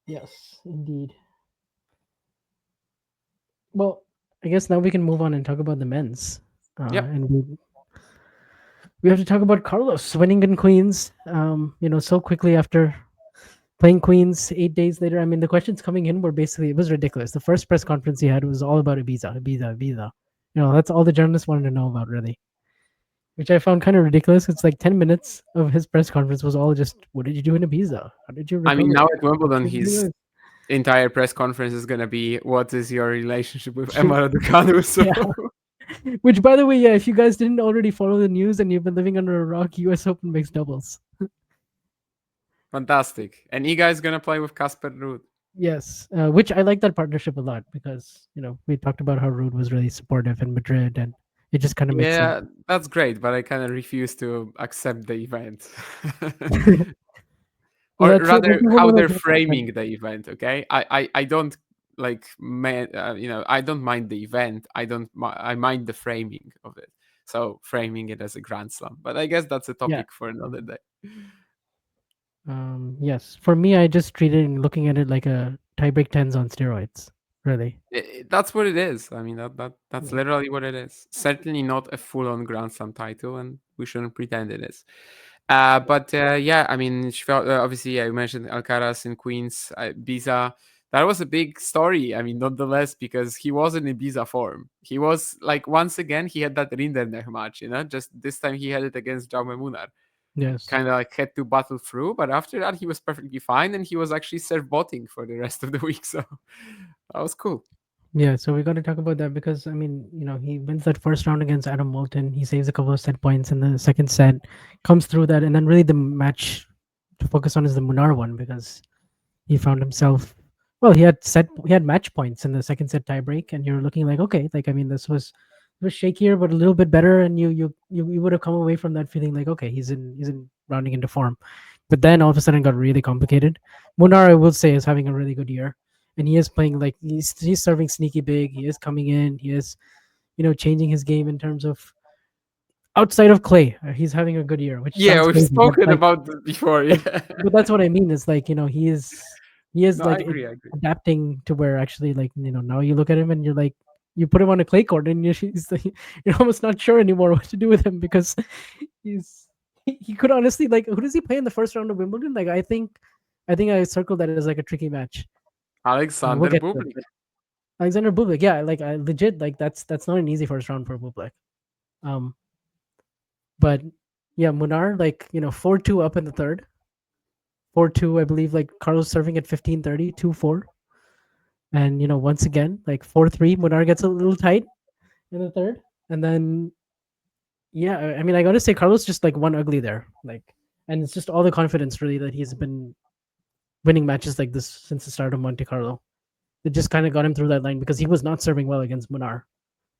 Yes, indeed. Well, I guess now we can move on and talk about the men's. Yep. And we have to talk about Carlos winning in Queens. So quickly after playing Queens 8 days later. I mean, the questions coming in were basically, it was ridiculous. The first press conference he had was all about Ibiza. That's all the journalists wanted to know about, really, which I found kind of ridiculous. It's like 10 minutes of his press conference was all just, what did you do in Ibiza? How did you recover? I mean, now at Wimbledon, his entire press conference is going to be, what is your relationship with Emma Raducanu? So. Yeah. Which, by the way, yeah, if you guys didn't already follow the news and you've been living under a rock, US Open makes doubles. Fantastic. And Iga is gonna play with Casper Ruud. Yes, which I like that partnership a lot because we talked about how Rude was really supportive in Madrid, and it just kind of makes sense. Yeah, that's great, but I kind of refuse to accept the event. Well, Or that's rather a whole how other they're thing. framing the event. Okay, I don't like I don't mind the event. I mind the framing of it. So framing it as a Grand Slam, but I guess that's a Yeah. topic for another day. Yes. For me, I just treated looking at it like a tiebreak tens on steroids. Really. That's what it is. I mean, that's Yeah. literally what it is. Certainly not a full-on Grand Slam title, and we shouldn't pretend it is. But yeah, I mean, she felt obviously. Yeah, you mentioned Alcaraz in Queens, Biza. That was a big story. I mean, nonetheless, because he was in Ibiza form. He was like once again he had that Rinderknecht match. Just this time he had it against Jaume Munar. Yes. Kind of like had to battle through, but after that he was perfectly fine, and he was actually serve botting for the rest of the week. So that was cool. Yeah. So we got to talk about that because I mean, he wins that first round against Adam Moulton. He saves a couple of set points in the second set, comes through that, and then really the match to focus on is the Munar one because he found himself. Well, he had match points in the second set tiebreak, and you're looking like, okay, like I mean, this was shakier, but a little bit better, and you would have come away from that feeling like, okay, he's in rounding into form. But then all of a sudden, it got really complicated. Munar, I will say, is having a really good year, and he is playing like he's serving sneaky big. He is coming in. He is, changing his game in terms of outside of clay. He's having a good year, which Yeah, sounds we've crazy, but spoken like about this before. but Yeah. but that's what I mean. Is like he is No, I like agree. I agree. adapting to where actually like now you look at him and you're like you put him on a clay court and he's like, you're almost not sure anymore what to do with him because he could honestly like who does he play in the first round of Wimbledon? Like I think I circled that as like a tricky match. We'll Alexander get to it. Bublik. But Alexander Bublik, yeah, like I legit like that's not an easy first round for Bublik. Um, but yeah, Munar like 4-2 up in the third. 4-2, I believe, like Carlos serving at 15-30, 2-4. And once again, like 4-3, Munar gets a little tight in the third. And then yeah, I mean I gotta say Carlos just like won ugly there. Like and it's just all the confidence really that he's been winning matches like this since the start of Monte Carlo. It just kind of got him through that line because he was not serving well against Munar.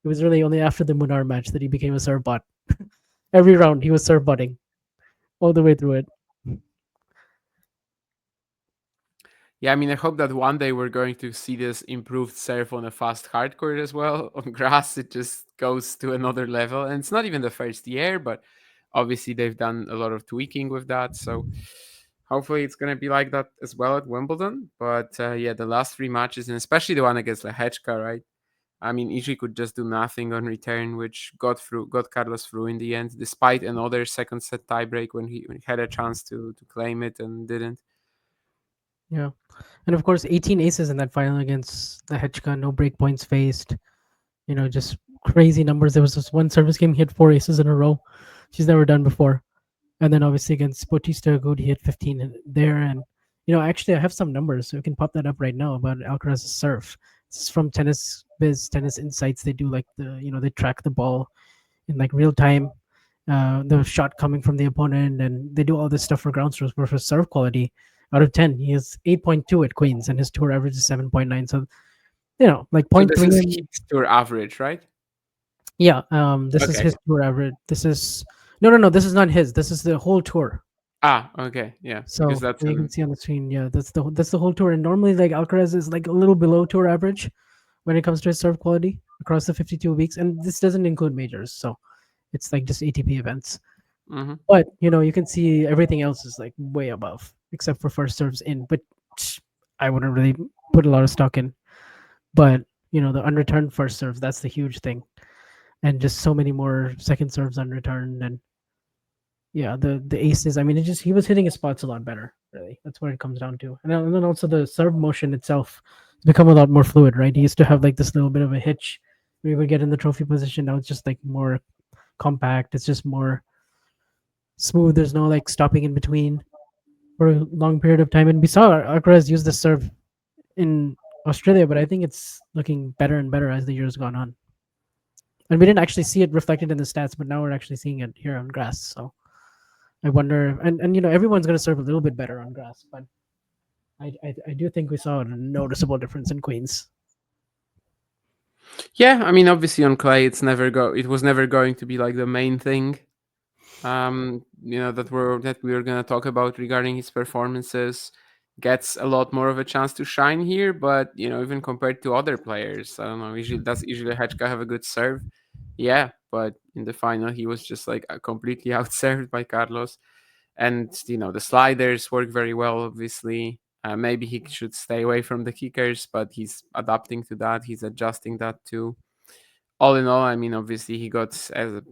It was really only after the Munar match that he became a serve bot. Every round he was serve botting all the way through it. Yeah, I mean, I hope that one day we're going to see this improved serve on a fast hard court as well. On grass, it just goes to another level. And it's not even the first year, but obviously they've done a lot of tweaking with that. So hopefully it's going to be like that as well at Wimbledon. But yeah, the last three matches, and especially the one against Lehechka, right? I mean, Ishii could just do nothing on return, which got Carlos through in the end, despite another second set tiebreak when he had a chance to claim it and didn't. Yeah. And of course 18 aces in that final against the Hechka, no break points faced. Just crazy numbers. There was this one service game he had 4 aces in a row. She's never done before. And then obviously against Bautista Agut, he had 15 there. And actually I have some numbers, so we can pop that up right now about Alcaraz's serve. This is from Tennis Biz, Tennis Insights. They do like they track the ball in like real time, the shot coming from the opponent, and they do all this stuff for ground strokes. But for serve quality, out of 10, he has 8.2 at Queens, and his tour average is 7.9. So like So point this three. is his tour average, right? Yeah, this is Okay. his tour average. This is no. This is not his. This is the whole tour. Okay, yeah, So because that's you can see on the screen, yeah, that's the whole tour. And normally, like Alcaraz is like a little below tour average when it comes to his serve quality across the 52 weeks, and this doesn't include majors, so it's like just ATP events. Mhm. But you can see everything else is like way above, except for first serves in. But I wouldn't really put a lot of stock in. But the unreturned first serves, that's the huge thing, and just so many more second serves unreturned, and yeah, the aces. I mean, he was hitting his spots a lot better. Really, that's what it comes down to. And then also the serve motion itself has become a lot more fluid. Right, he used to have like this little bit of a hitch where he would get in the trophy position. Now it's just like more compact. It's just more smooth. There's no like stopping in between for a long period of time. And we saw Alcaraz use the serve in Australia, but I think it's looking better and better as the years gone on. And we didn't actually see it reflected in the stats, but now we're actually seeing it here on grass. So I wonder, and everyone's gonna serve a little bit better on grass, but I do think we saw a noticeable difference in Queens. Yeah, I mean, obviously on clay, it was never going to be like the main thing. That we were gonna talk about regarding his performances. Gets a lot more of a chance to shine here, but even compared to other players, I don't know. Usually Hečka have a good serve? Yeah, but in the final he was just like completely outserved by Carlos. And the sliders work very well, obviously. Maybe he should stay away from the kickers, but he's adapting to that. He's adjusting that too. All in all, I mean, obviously he got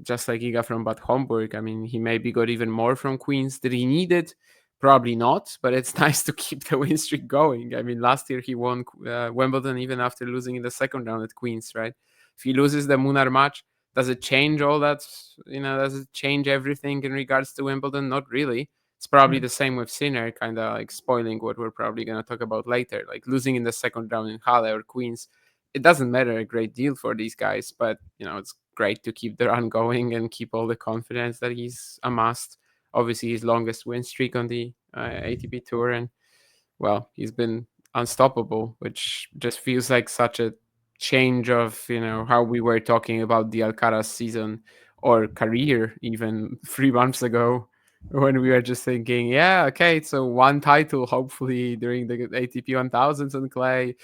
just like Iga from Bad Homburg. I mean, he maybe got even more from Queens. Did he need it? Probably not. But it's nice to keep the win streak going. I mean, last year he won Wimbledon even after losing in the second round at Queens, right? If he loses the Munar match, does it change all that? Does it change everything in regards to Wimbledon? Not really. It's probably Mm. the same with Sinner, kind of like spoiling what we're probably going to talk about later. Like losing in the second round in Halle or Queens, it doesn't matter a great deal for these guys, but it's great to keep the run going and keep all the confidence that he's amassed. Obviously, his longest win streak on the ATP tour, and well, he's been unstoppable, which just feels like such a change of how we were talking about the Alcaraz season or career even 3 months ago, when we were just thinking, yeah, okay, so one title hopefully during the ATP 1000s on clay,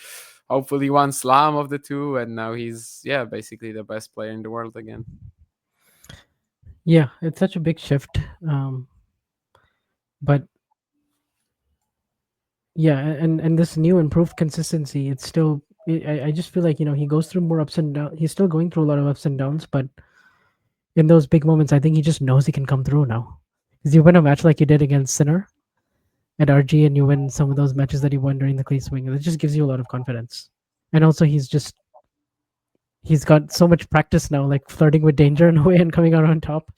hopefully one slam of the two, and now he's basically the best player in the world again. Yeah, it's such a big shift. But yeah, and this new improved consistency, it's still. I just feel like he goes through more ups and downs. He's still going through a lot of ups and downs, but in those big moments, I think he just knows he can come through now. Because you win a match like you did against Sinner at RG, and you win some of those matches that he won during the clay swing, it just gives you a lot of confidence. And also, he's got so much practice now, like flirting with danger in a way and coming out on top.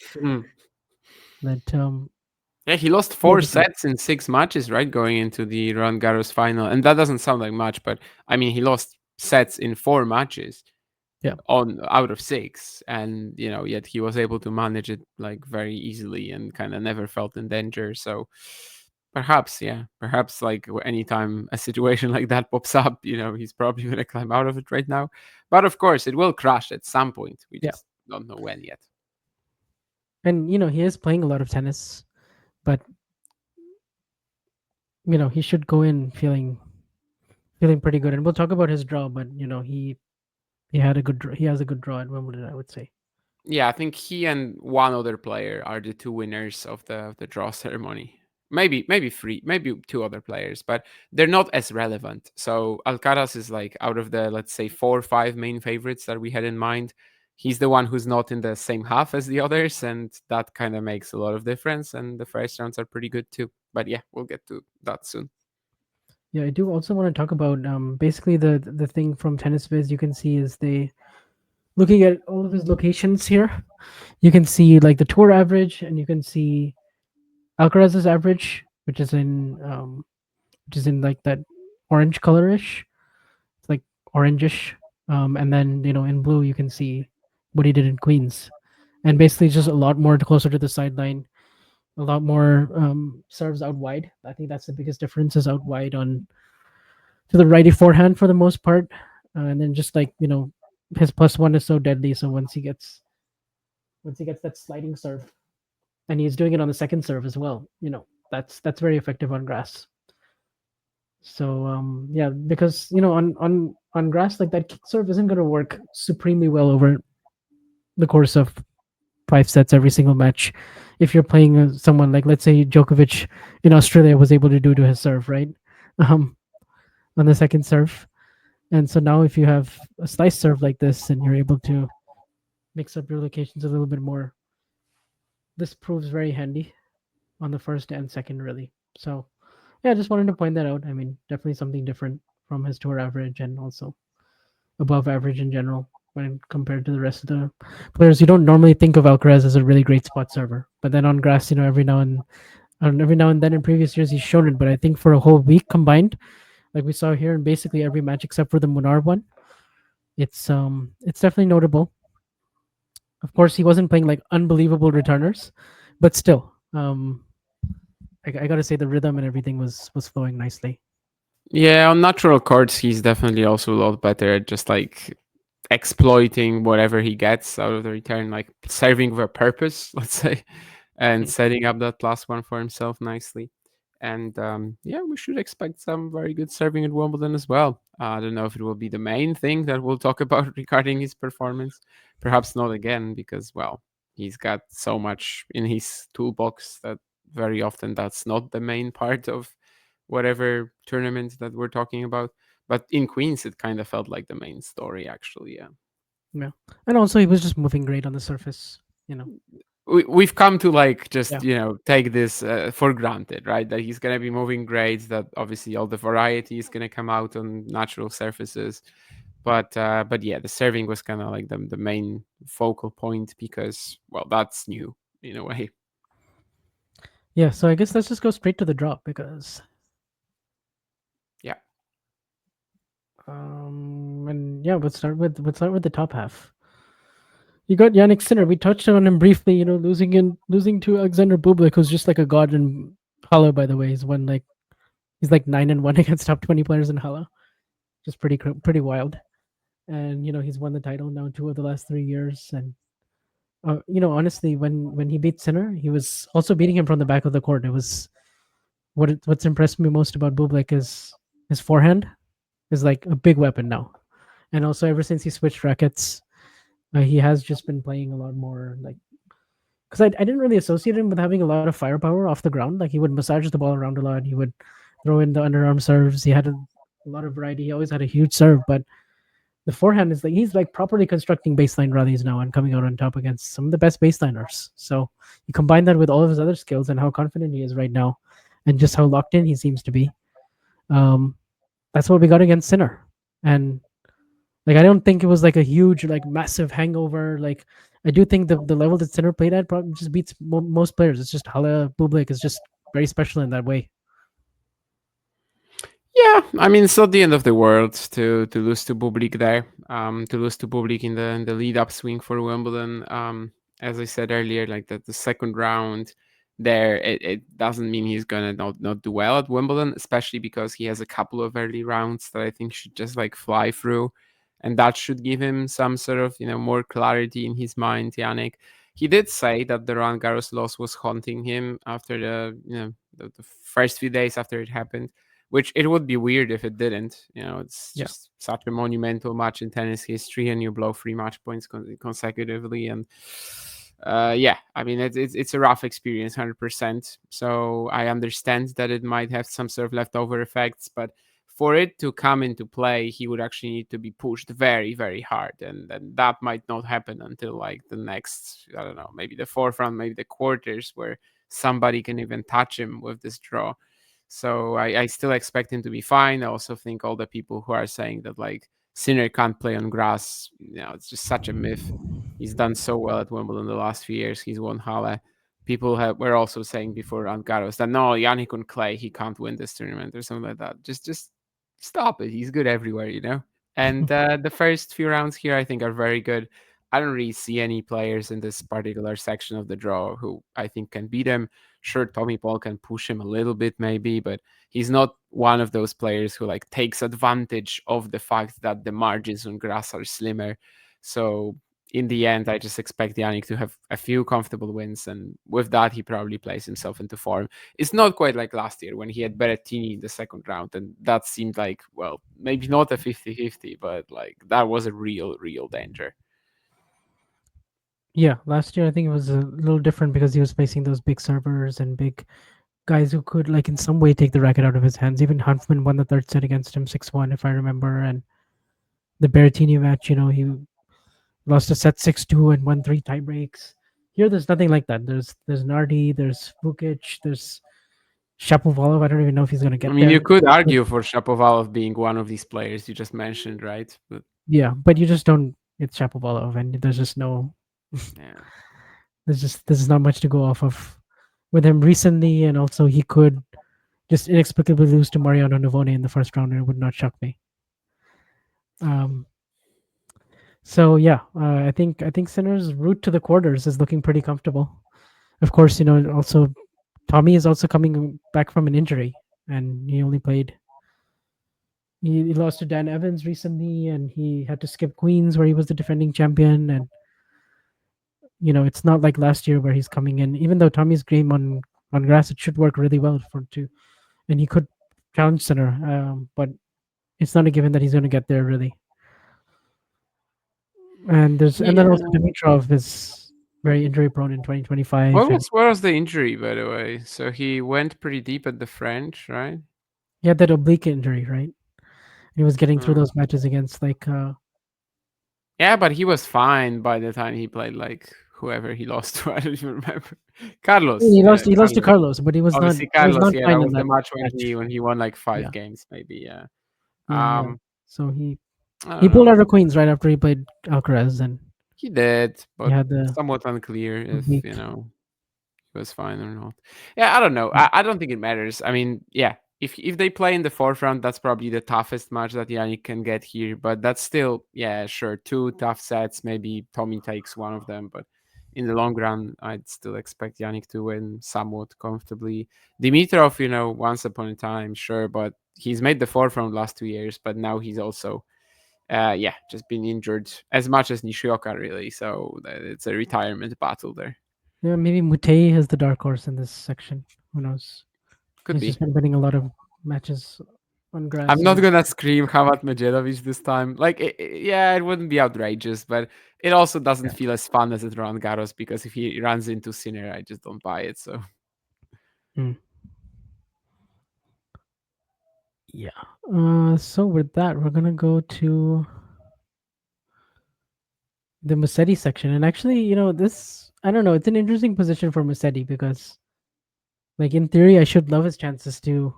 That Yeah, he lost 4 sets in 6 matches, right? Going into the Roland Garros final. And that doesn't sound like much, but I mean, he lost sets in 4 matches out of 6. And, yet he was able to manage it like very easily and kind of never felt in danger. So perhaps like anytime a situation like that pops up, he's probably going to climb out of it right now. But of course, it will crash at some point. We just don't know when yet. And he is playing a lot of tennis, but he should go in feeling pretty good. And we'll talk about his draw, but he has a good draw at Wimbledon, I would say. Yeah, I think he and one other player are the two winners of the draw ceremony. Maybe three, maybe 2 other players, but they're not as relevant. So Alcaraz is like, out of the, let's say, 4 or 5 main favorites that we had in mind, he's the one who's not in the same half as the others, and that kind of makes a lot of difference. And the first rounds are pretty good too. But yeah, we'll get to that soon. Yeah, I do also want to talk about basically the thing from Tennis Viz you can see is looking at all of his locations here. You can see like the tour average, and you can see Alcaraz's average, which is in like that orange colorish. It's like orangish. And then in blue you can see what he did in Queens, and basically just a lot more closer to the sideline, a lot more serves out wide. I think that's the biggest difference, is out wide on to the righty forehand for the most part, and then just like his +1 is so deadly. So once he gets that sliding serve, and he's doing it on the second serve as well, that's very effective on grass. So yeah, because on grass, like that kick serve isn't going to work supremely well over the course of 5 sets every single match. If you're playing someone like, let's say, Djokovic in Australia was able to do to his serve, right, on the second serve. And so now if you have a slice serve like this and you're able to mix up your locations a little bit more, this proves very handy on the first and second, really. So yeah, I just wanted to point that out. I mean, definitely something different from his tour average, and also above average in general when compared to the rest of the players. You don't normally think of Alcaraz as a really great spot server, but then on grass, every now and then in previous years he's shown it. But I think for a whole week combined, like we saw here in basically every match except for the Munar one, it's definitely notable. Of course, he wasn't playing like unbelievable returners, but still, Um, I gotta say the rhythm and everything was flowing nicely. Yeah, on natural courts, he's definitely also a lot better at just like exploiting whatever he gets out of the return, like serving with a purpose, let's say, and Mm. setting up that last one for himself nicely. And yeah, we should expect some very good serving at Wimbledon as well. I don't know if it will be the main thing that we'll talk about regarding his performance. Perhaps not again, because, well, he's got so much in his toolbox that very often that's not the main part of whatever tournament that we're talking about. But in Queens, it kind of felt like the main story, actually. Yeah. Yeah, and also he was just moving great on the surface. You know. We've come to like just Yeah. take this for granted, right? That he's gonna be moving grades. That obviously all the variety is gonna come out on natural surfaces. But yeah, the serving was kind of like the main focal point because, well, that's new in a way. Yeah. So I guess let's just go straight to the drop because Yeah. and yeah, we'll start with the top half. You got Yannick Sinner. We touched on him briefly. Losing to Alexander Bublik, who's just like a god in Hala. By the way, he's like 9-1 against top 20 players in Hala. Just pretty wild. And he's won the title now 2 of the last 3 years. And honestly, when he beat Sinner, he was also beating him from the back of the court. It was what's impressed me most about Bublik is his forehand is like a big weapon now. And also ever since he switched rackets, he has just been playing a lot more like because I didn't really associate him with having a lot of firepower off the ground. Like he would massage the ball around a lot. He would throw in the underarm serves. He had a lot of variety. He always had a huge serve, but the forehand is like he's like properly constructing baseline rallies now and coming out on top against some of the best baseliners. So you combine that with all of his other skills and how confident he is right now, and just how locked in he seems to be. Um, that's what we got against Sinner, and like I don't think it was like a huge, like massive hangover. Like I do think the level that Sinner played at probably just beats most players. It's just Hala Bublik is just very special in that way. Yeah, I mean it's not the end of the world to lose to Bublik there. To lose to Bublik in the lead up swing for Wimbledon. As I said earlier, like the second round there, it doesn't mean he's gonna not do well at Wimbledon, especially because he has a couple of early rounds that I think should just like fly through, and that should give him some sort of more clarity in his mind. Yannick, he did say that the Roland Garros loss was haunting him after the first few days after it happened, which it would be weird if it didn't. It's Yeah. just such a monumental match in tennis history, and you blow 3 match points consecutively. And yeah, I mean, it's a rough experience, 100%. So I understand that it might have some sort of leftover effects, but for it to come into play, he would actually need to be pushed very, very hard. And that might not happen until like the next, I don't know, maybe the fourth round, maybe the quarters, where somebody can even touch him with this draw. So I still expect him to be fine. I also think all the people who are saying that like Sinner can't play on grass, it's just such a myth. He's done so well at Wimbledon the last few years. He's won Halle. People were also saying before Roland Garros that no, Yannick on clay, he can't win this tournament or something like that. Just stop it. He's good everywhere. And the first few rounds here, I think, are very good. I don't really see any players in this particular section of the draw who I think can beat him. Sure, Tommy Paul can push him a little bit, maybe, but he's not one of those players who like takes advantage of the fact that the margins on grass are slimmer. So in the end, I just expect Yannick to have a few comfortable wins, and with that, he probably plays himself into form. It's not quite like last year when he had Berrettini in the second round, and that seemed like, well, maybe not a 50-50, but like that was a real danger. Yeah, last year I think it was a little different because he was facing those big servers and big guys who could like in some way take the racket out of his hands. Even Hanfman won the third set against him 6-1 if I remember, and the Berrettini match, he lost a set 6-2 and won 3 tie breaks. Here there's nothing like that. There's Nardi, there's Vukic, there's Shapovalov. I don't even know if he's gonna I get mean, you there. could argue for Shapovalov being one of these players you just mentioned, right? But Yeah, but you just don't. It's Shapovalov, and there's just no. yeah. There's not much to go off of with him recently, and also he could just inexplicably lose to Mariano Navone in the first round, and it would not shock me. Um. So yeah, I think Sinner's route to the quarters is looking pretty comfortable. Of course, also Tommy is also coming back from an injury, and he only played. He lost to Dan Evans recently, and he had to skip Queens, where he was the defending champion. And it's not like last year where he's coming in. Even though Tommy's game on grass, it should work really well for to, and he could challenge center. But it's not a given that he's going to get there really. And then also Yeah. Dimitrov is very injury prone in 2025. What was the injury, by the way? So he went pretty deep at the French, right? He had that oblique injury, right? He was getting through Uh, those matches against yeah, but he was fine by the time he played like whoever he lost to. I don't even remember. Carlos. he lost to Carlos. Carlos, but he was not Obviously, Carlos. Yeah, fine that in was the that match match. when he won like 5 Yeah, games, maybe. Yeah. yeah. Um, So he I he don't pulled know. out of Queens right after he played Alcaraz, and He did, he but had the somewhat unclear if oblique. he was fine or not. Yeah, I don't know. Yeah. I don't think it matters. I mean, yeah, if they play in the fourth round, that's probably the toughest match that Yannick can get here. But that's still, yeah, sure, 2 tough sets. Maybe Tommy takes one of them, but in the long run, I'd still expect Yannick to win somewhat comfortably. Dimitrov, once upon a time, sure, but he's made the fourth round last 2 years, but now he's also yeah, just been injured as much as Nishioka, really. So it's a retirement battle there. Yeah, maybe Mutei has the dark horse in this section. Who knows? Could He's be. just been winning a lot of matches on grass. I'm not So gonna scream Hamat Medjedovic this time. Like, yeah, it wouldn't be outrageous, but it also doesn't feel as fun as it Roland Garros because if he runs into Sinner, I just don't buy it. So mm. Yeah. So with that, we're gonna go to the Musetti section, and actually, this I don't know. It's an interesting position for Musetti because, like in theory, I should love his chances to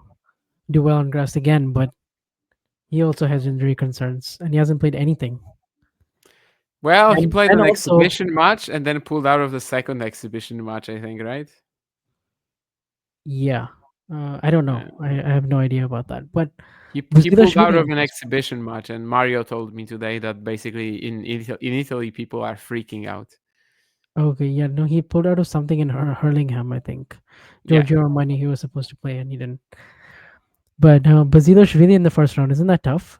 do well on grass again, but he also has injury concerns, and he hasn't played anything. well, he played And an also, exhibition match and then pulled out of the second exhibition match, I think, right? yeah, I don't know. Yeah. I have no idea about that. But He pulled out Brazilashvili, of an exhibition match, and Mario told me today that basically in Italy people are freaking out. okay, yeah, no, he pulled out of something in Hurlingham, I think. Yeah, Giorgio Armani, he was supposed to play, and he didn't. But Basilashvili in the first round, isn't that tough?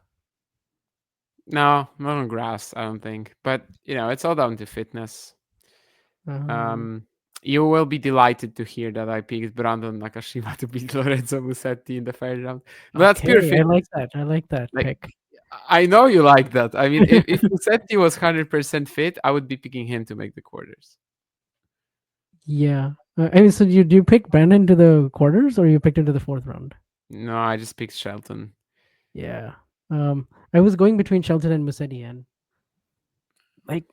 no, not on grass, I don't think. But it's all down to fitness. Um, Um, you will be delighted to hear that I picked Brandon Nakashima to beat Lorenzo Musetti in the first round. But that's pure okay, I like fitness. that. I like that Like, pick. I know you like that. I mean, if Musetti was 100% fit, I would be picking him to make the quarters. Yeah. I mean, so do you pick Brandon to the quarters, or you picked him to the fourth round? No, I just picked Shelton. Yeah. I was going between Shelton and Musetti, and like,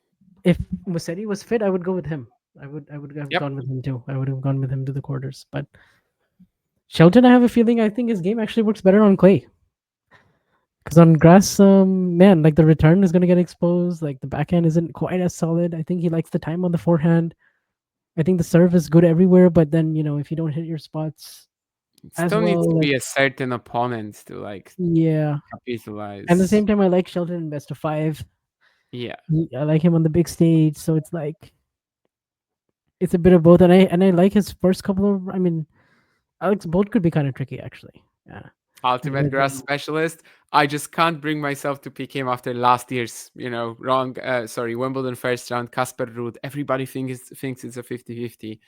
if Musetti was fit, I would go with him. I would have Yep. gone with him too. I would have gone with him to the quarters. But Shelton, I have a feeling, I think his game actually works better on clay. Because on grass, man, like the return is going to get exposed. Like the backhand isn't quite as solid. I think he likes the time on the forehand. I think the serve is good everywhere, but then if you don't hit your spots It as still needs well, to like be a certain opponent to yeah. And at the capitalize. same time, I like Shelton in best of 5. Yeah. I like him on the big stage, so it's like it's a bit of both. And I like his first couple of. I mean, Alex Bolt could be kind of tricky actually. Yeah. Ultimate grass specialist. I just can't bring myself to pick him after last year's, Wimbledon first round, Casper Ruud. Everybody thinks it's a 50-50,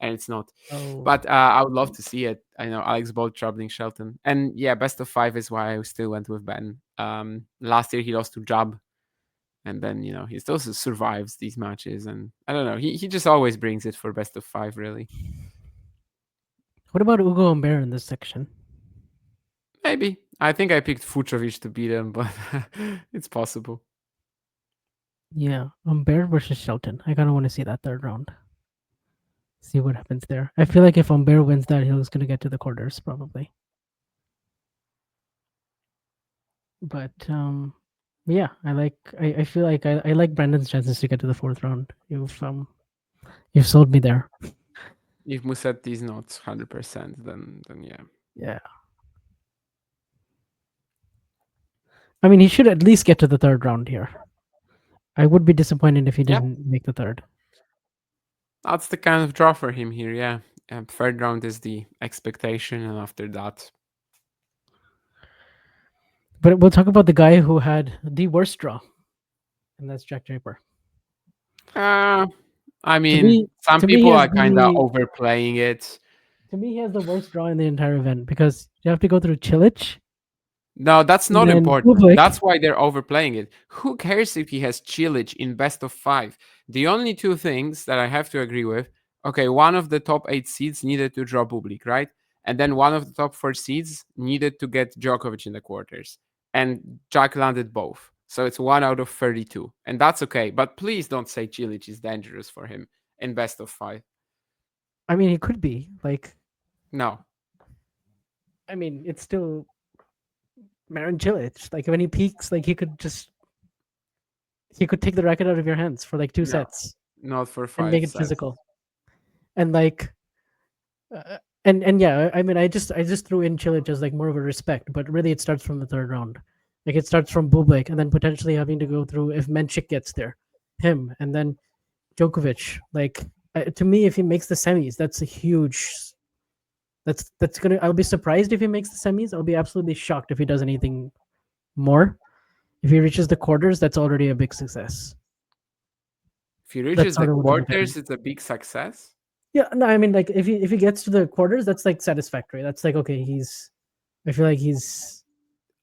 and it's not. Oh, But I would love to see it. I know Alex Bolt troubling Shelton. And yeah, best of 5 is why I still went with Ben. Last year he lost to Jab, and then, he still survives these matches. And I don't know, he just always brings it for best of 5, really. what about Ugo Humbert in this section? Maybe. I think I picked Fucsovics to beat him, but it's possible. Yeah, Humbert versus Shelton. I kind of want to see that third round. See what happens there. I feel like if Humbert wins that, he's going to get to the quarters probably. But yeah, I feel like I like Brandon's chances to get to the fourth round. You've sold me there. If Musetti is not 100%, then yeah. Yeah. I mean, he should at least get to the third round here. I would be disappointed if he didn't make the third. That's the kind of draw for him here, yeah. Third round is the expectation, and after that, But we'll talk about the guy who had the worst draw, and that's Jack Draper. I To mean, me, some to me, he people has are kind of the overplaying it. to me he has the worst draw in the entire event because you have to go through Chilich. No, that's And not then important. Bublik. That's why they're overplaying it. Who cares if he has Chilich in best of 5? The only two things that I have to agree with, okay, one of the top 8 seeds needed to draw Bublik, right? And then one of the top 4 seeds needed to get Djokovic in the quarters. And Jack landed both. So it's 1 out of 32. And that's okay. But please don't say Chilich is dangerous for him in best of 5. I mean, he could be like. No. I mean, it's still Marin Cilic. Like when he peaks, like he could take the racket out of your hands for like 2 No. sets Not for 5 and make it sets. physical. And like, and yeah, I mean, I just threw in Cilic as like more of a respect, but really it starts from the third round. Like it starts from Bublik, and then potentially having to go through if Menchik gets there, him, and then Djokovic. Like to me, if he makes the semis, that's a huge. That's gonna. I'll be surprised if he makes the semis. I'll be absolutely shocked if he does anything more. If he reaches the quarters, that's already a big success. If he reaches the sort of what I'm looking at. quarters, it's a big success. Yeah, no, I mean, like if he gets to the quarters, that's like satisfactory. That's like okay, I feel like he's.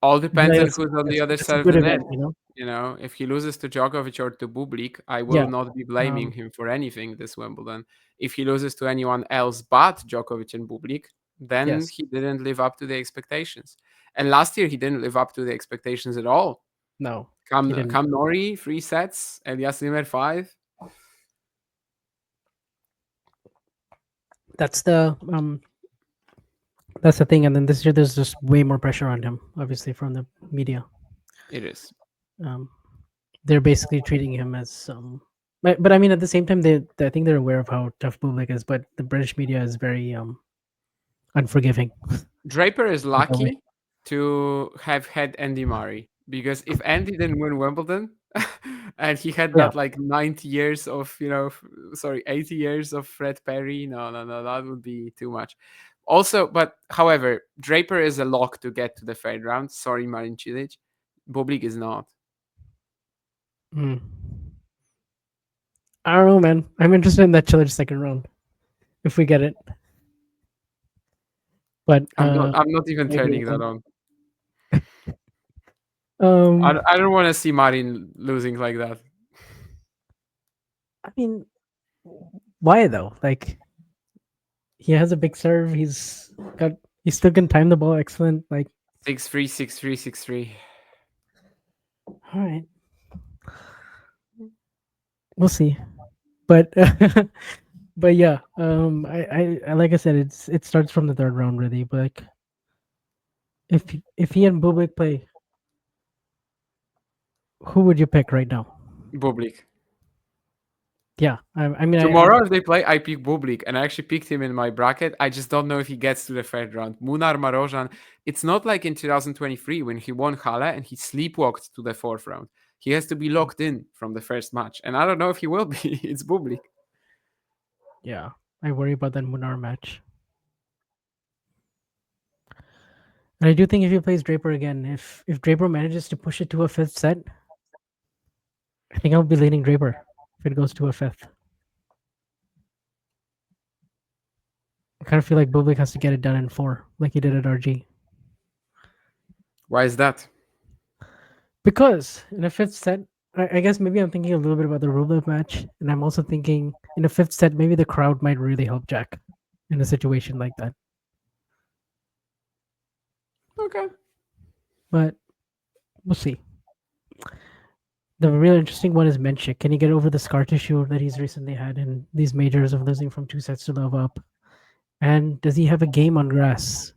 All depends on It's- who's on the other it's a side of good the event, net. you know. If he loses to Djokovic or to Bublik, I will Yeah. not be blaming him for anything this Wimbledon. If he loses to anyone else but Djokovic and Bublik, then Yes. he didn't live up to the expectations. And last year, he didn't live up to the expectations at all. No. Cam he didn't. Nori, 3 sets, Elias Zimmer, 5. That's the thing. And then this year, there's just way more pressure on him, obviously from the media. It is. They're basically treating him as but I mean at the same time I think they're aware of how tough Bublik is, but the British media is very unforgiving. Draper is lucky to have had Andy Murray, because if Andy didn't win Wimbledon and he had Yeah. that like 90 years of 80 years of Fred Perry, no, that would be too much. Also, but however, Draper is a lock to get to the third round. Sorry, Marin Cilic. Bublik is not. I don't know, man. I'm interested in that Cilic second round if we get it. But I'm not even turning that on. I don't want to see Marin losing like that. I mean, why though? Like, he has a big serve. He still can time the ball excellent. Like 6-3, 6-3, 6-3. All right, we'll see. But but yeah, I like I said, it starts from the third round really. But like, if he and Bublik play, who would you pick right now? Bublik. Yeah, I mean Tomorrow, if they play, I pick Bublik, and I actually picked him in my bracket. I just don't know if he gets to the third round. Munar Marozsan, it's not like in 2023 when he won Halle and he sleepwalked to the fourth round. He has to be locked in from the first match, and I don't know if he will be. It's Bublik. Yeah, I worry about that Munar match. And I do think if he plays Draper again, if Draper manages to push it to a fifth set, I think I'll be leaning Draper if it goes to a fifth. I kind of feel like Bublik has to get it done in 4, like he did at RG. Why is that? Because in a fifth set, I guess maybe I'm thinking a little bit about the Rublev match, and I'm also thinking in a fifth set, maybe the crowd might really help Jack in a situation like that. Okay. But we'll see. The real interesting one is Menchik. Can he get over the scar tissue that he's recently had in these majors of losing from 2 sets to love up? And does he have a game on grass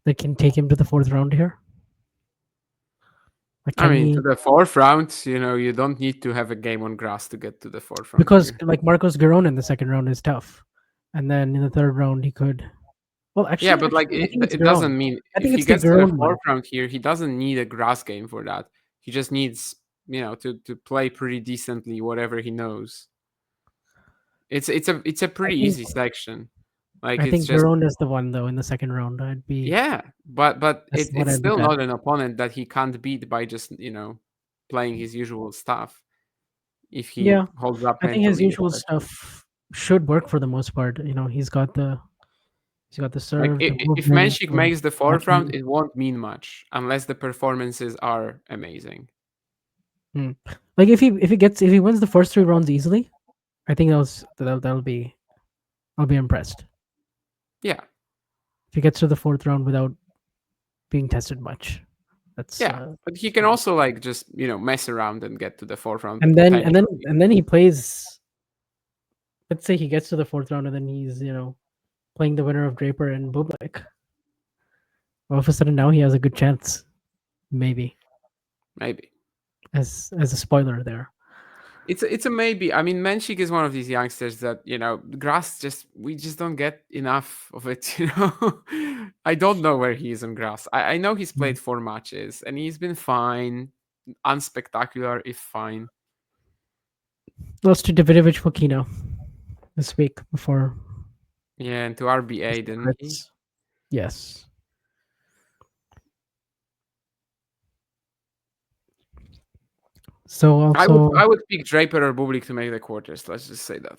that can take him to the fourth round here? Like, to the fourth round, you don't need to have a game on grass to get to the fourth round. Because like Marcos Giron in the second round is tough. And then in the third round he could. Well, actually, yeah, but like it doesn't mean if he gets to the fourth round here, he doesn't need a grass game for that. He just needs, to play pretty decently whatever he knows. It's a pretty easy section. Like I it's think just Giron is the one though in the second round. I'd be yeah, but That's what it's I'd look still at. not an opponent that he can't beat by just playing his usual stuff if he Yeah, holds up I think his mentally, usual especially. stuff should work for the most part. He's got the Like serve, the if movement, Menchik the makes the fourth round, backhand. it won't mean much unless the performances are amazing. Hmm. Like if he wins the first three rounds easily, I think that'll be I'll be impressed. Yeah, If he gets to the fourth round without being tested much, that's yeah, but he can yeah. also like just mess around and get to the fourth round And then and then potentially. and then he plays. Let's say he gets to the fourth round and then he's playing the winner of Draper and Bublik. All of a sudden now he has a good chance, maybe Maybe. as a spoiler there. It's a maybe. I mean, Menchik is one of these youngsters that grass we just don't get enough of it. I don't know where he is on grass. I know he's Mm. played 4 matches and he's been fine, unspectacular if fine. Lost to Davidovich Fokina this week before Yeah, and to RBA, didn't he? Fritz. Yes. So also, I would pick Draper or Bublik to make the quarters. Let's just say that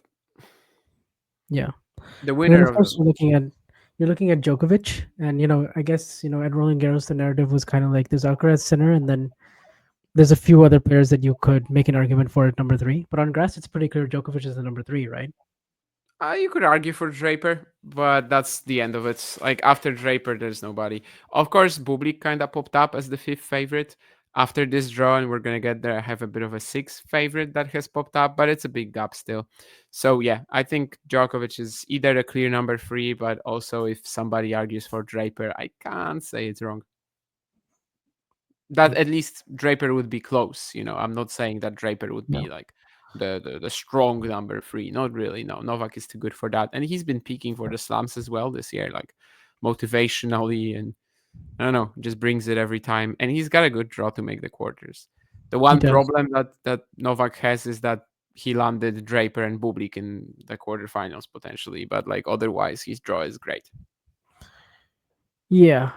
yeah. the And then winner of of course the you're looking at Djokovic, and I guess at Roland Garros the narrative was kind of like there's Alcaraz center, and then there's a few other players that you could make an argument for at number three. But on grass, it's pretty clear Djokovic is the number three, right? You could argue for Draper, but that's the end of it. Like after Draper, there's nobody. Of course, Bublik kind of popped up as the fifth favorite after this draw, and we're gonna get there. I have a bit of a sixth favorite that has popped up, but it's a big gap still. So yeah, I think Djokovic is either a clear number three, but also if somebody argues for Draper, I can't say it's wrong. That Mm. at least Draper would be close. I'm not saying that Draper would Yeah. be like the strong number three. Not really. No, Novak is too good for that, and he's been peaking for the slams as well this year, like motivationally, and I don't know, just brings it every time. And he's got a good draw to make the quarters. The He one does. problem that Novak has is that he landed Draper and Bublik in the quarterfinals potentially, but like otherwise, his draw is great. Yeah.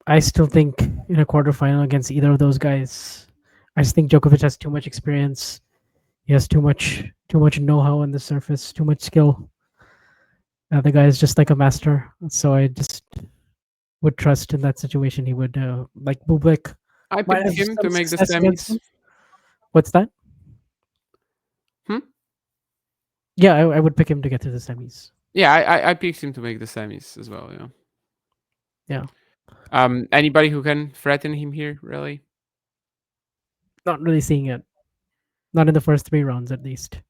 I still think in a quarterfinal against either of those guys, I just think Djokovic has too much experience. He has too much know-how on the surface, too much skill. The guy is just like a master. So I just would trust in that situation. He would like Bublik I might picked have him some to make the success against semis. him. What's that? Hmm? Yeah, I would pick him to get to the semis. Yeah, I picked him to make the semis as well. Yeah. Yeah. Anybody who can threaten him here, really? Not really seeing it. Not in the first three rounds, at least,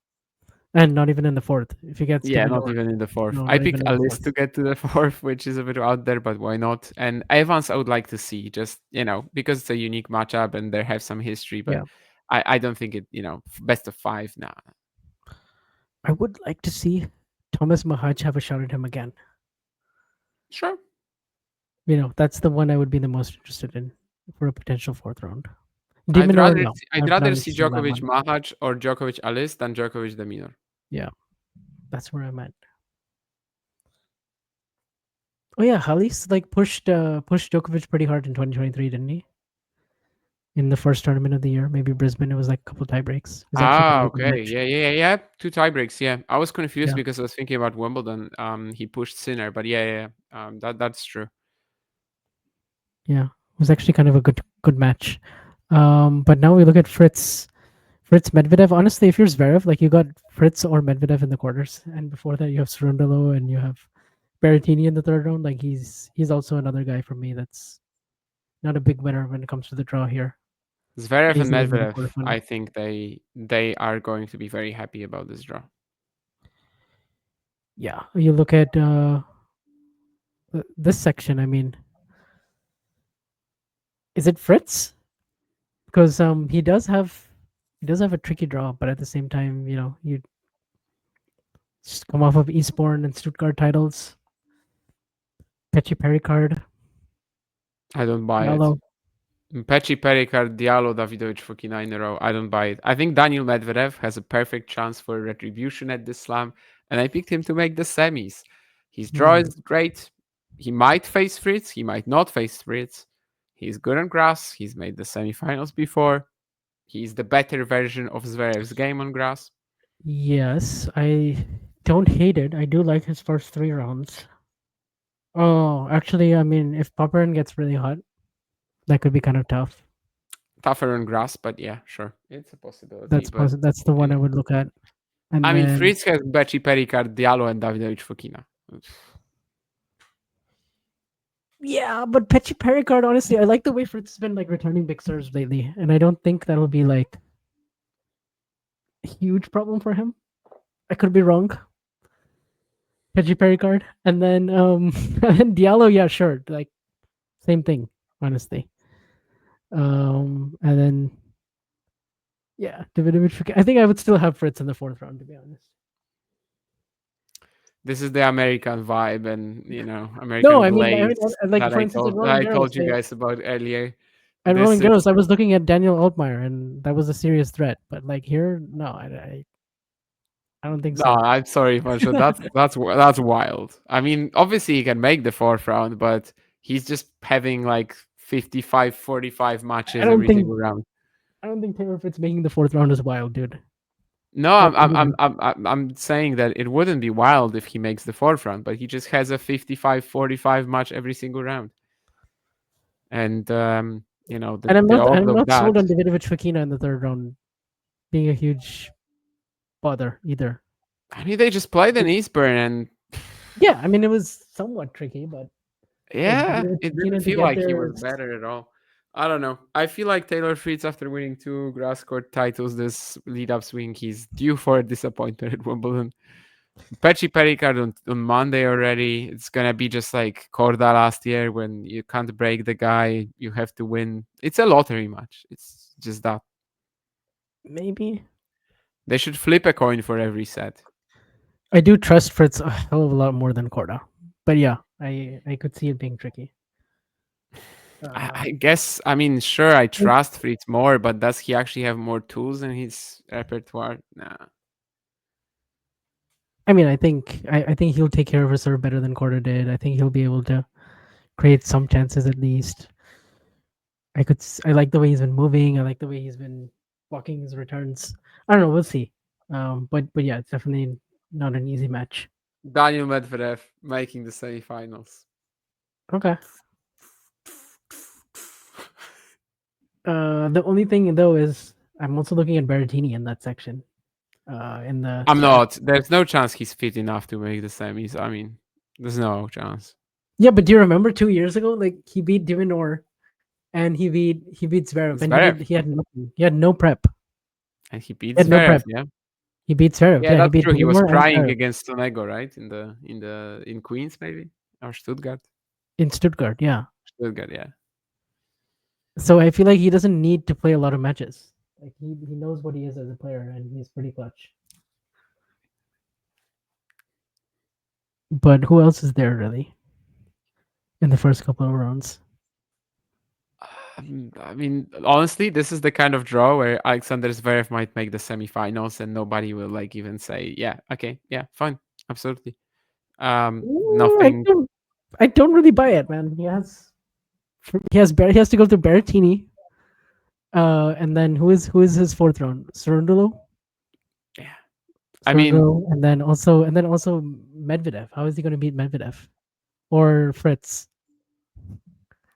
and not even in the fourth. If he gets to Yeah, the not door, even in the fourth. no, I not picked even in the Alice fourth. to get to the fourth, which is a bit out there, but why not? And Evans, I would like to see, just because it's a unique matchup and they have some history, but Yeah, I don't think it. Best of five, nah. I would like to see Thomas Mahaj have a shot at him again. Sure. That's the one I would be the most interested in for a potential fourth round. I'd Demon or rather no? see, I'd I'm rather not see interested in that Djokovic one. Mahaj or Djokovic Alice than Djokovic Deminor. Yeah, that's where I'm at. Oh yeah, Halis pushed Djokovic pretty hard in 2023, didn't he? In the first tournament of the year, maybe Brisbane, it was like a couple tie breaks. It was actually kind of a good Okay. match. Yeah. 2 tiebreaks. Yeah, I was confused Yeah, because I was thinking about Wimbledon. He pushed Sinner, but yeah. That's true. yeah, it was actually kind of a good match. But now we look at Fritz Medvedev. Honestly, if you're Zverev, like you got Fritz or Medvedev in the quarters, and before that you have Cerundolo and you have Berrettini in the third round. Like he's also another guy for me that's not a big winner when it comes to the draw here. Zverev and Easily made a Medvedev, quarterfinal. I think they are going to be very happy about this draw. Yeah, you look at this section. I mean, is it Fritz? Because he does have a tricky draw, but at the same time, you just come off of Eastbourne and Stuttgart titles. Petchy Pericard. I don't buy Diallo. it. Pechi, Pericard, Diallo, Davidovic, Fokina in a row. I don't buy it. I think Daniel Medvedev has a perfect chance for retribution at this slam, and I picked him to make the semis. His draw is great. He might face Fritz. He might not face Fritz. He's good on grass. He's made the semifinals before. He's the better version of Zverev's game on grass. Yes, I don't hate it. I do like his first 3 rounds. Oh, actually, I mean, if Popperin gets really hot, that could be kind of tough. Tougher on grass, but yeah, sure. It's a possibility. That's the one I would look at. And I mean, then, Fritz has Becci, Pericard, Diallo, and Davidovich Fokina. yeah, but Pechi Pericard, honestly, I like the way Fritz has been like returning big serves lately, and I don't think that'll be like a huge problem for him. I could be wrong. Pechi Pericard, and then and then Diallo, yeah, sure, like same thing, honestly. And then yeah, Davidovich. I think I would still have Fritz in the 4th round, to be honest. This is the American vibe, and American No, I mean, glaze like that for I instance, told you guys about earlier. At This Roland is- Garros, I was looking at Daniel Altmaier, and that was a serious threat. But like here, no, I don't think No, so. I'm sorry, Pancho. That's wild. I mean, obviously he can make the 4th round, but he's just having like 55-45 matches I don't every think single round. I don't think Taylor Fritz making the 4th round is wild, dude. No, I'm saying that it wouldn't be wild if he makes the 4th round, but he just has a 55-45 match every single round. And And I'm not sold on Davidovich Fokina in the 3rd round being a huge bother either. I mean, they just played in Eastbourne, and yeah, I mean it was somewhat tricky, but yeah, Davidovich it Fokina didn't to feel get like he there was better at all. I don't know. I feel like Taylor Fritz, after winning 2 grass court titles this lead-up swing, he's due for a disappointment at Wimbledon. Pechi Pericard on Monday already. It's gonna be just like Korda last year, when you can't break the guy, you have to win. It's a lottery match. It's just that. maybe. They should flip a coin for every set. I do trust Fritz a hell of a lot more than Korda, but yeah, I could see it being tricky. I guess, I mean, sure, I trust Fritz more, but does he actually have more tools in his repertoire? Nah. I mean, I think he'll take care of his serve better than Korda did. I think he'll be able to create some chances at least. I like the way he's been moving. I like the way he's been blocking his returns. I don't know. We'll see. But yeah, it's definitely not an easy match. Daniel Medvedev making the semifinals. Okay. The only thing though is I'm also looking at Berrettini in that section. I'm not. There's no chance he's fit enough to make the semis. I mean, there's no chance. Yeah, but do you remember 2 years ago? Like he beat Divinor, and he beat Zverev, and he had nothing. He had no prep. And he beat He had no Zverev, prep. yeah. He beat Zverev. Yeah, that's he beat true. He was Divinor and crying Zverev against Sonego, right? In Queens, maybe, or Stuttgart. in Stuttgart. Yeah. Stuttgart, yeah. So I feel like he doesn't need to play a lot of matches. Like he knows what he is as a player, and he's pretty clutch. But who else is there really in the first couple of rounds? I mean, honestly, this is the kind of draw where Alexander Zverev might make the semifinals, and nobody will like even say, "Yeah, okay, yeah, fine, absolutely." Nothing. I don't really buy it, man. He has to go to Berrettini. And then who is his 4th round? Cerundolo? Yeah. I mean, and then also Medvedev. How is he going to beat Medvedev or Fritz?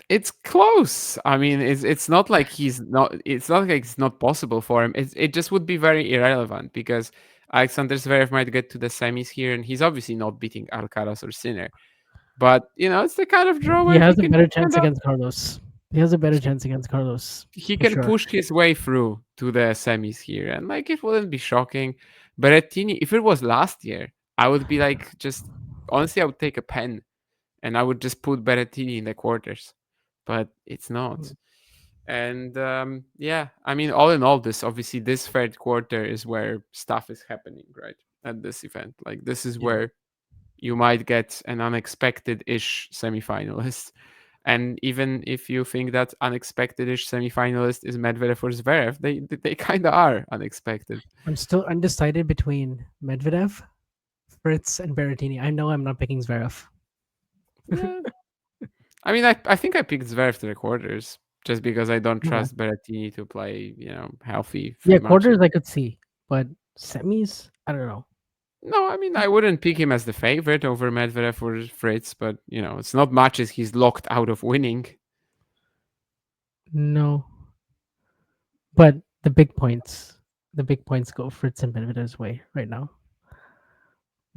it's close. I mean, it's not like he's not. It's not like it's not possible for him. It just would be very irrelevant, because Alexander Zverev might get to the semis here, and he's obviously not beating Alcaraz or Sinner. But it's the kind of draw where he has a better chance against Carlos. He has a better chance against Carlos. He can push his way through to the semis here, and like it wouldn't be shocking. Berrettini, if it was last year, I would be like, just honestly, I would take a pen and I would just put Berrettini in the quarters, but it's not. And yeah, I mean, all in all, this 3rd quarter is where stuff is happening, right? At this event, like this is where you might get an unexpected-ish semifinalist. And even if you think that unexpected-ish semifinalist is Medvedev or Zverev, they kind of are unexpected. I'm still undecided between Medvedev Fritz and Berrettini. I know I'm not picking Zverev. Yeah. I mean, I think I picked Zverev to the quarters just because I don't Yeah. trust Berrettini to play, healthy Yeah, matches. quarters I could see, but semis, I don't know. No, I mean, I wouldn't pick him as the favorite over Medvedev or Fritz, but, it's not matches he's locked out of winning. No, but the big points go Fritz and Medvedev's way right now.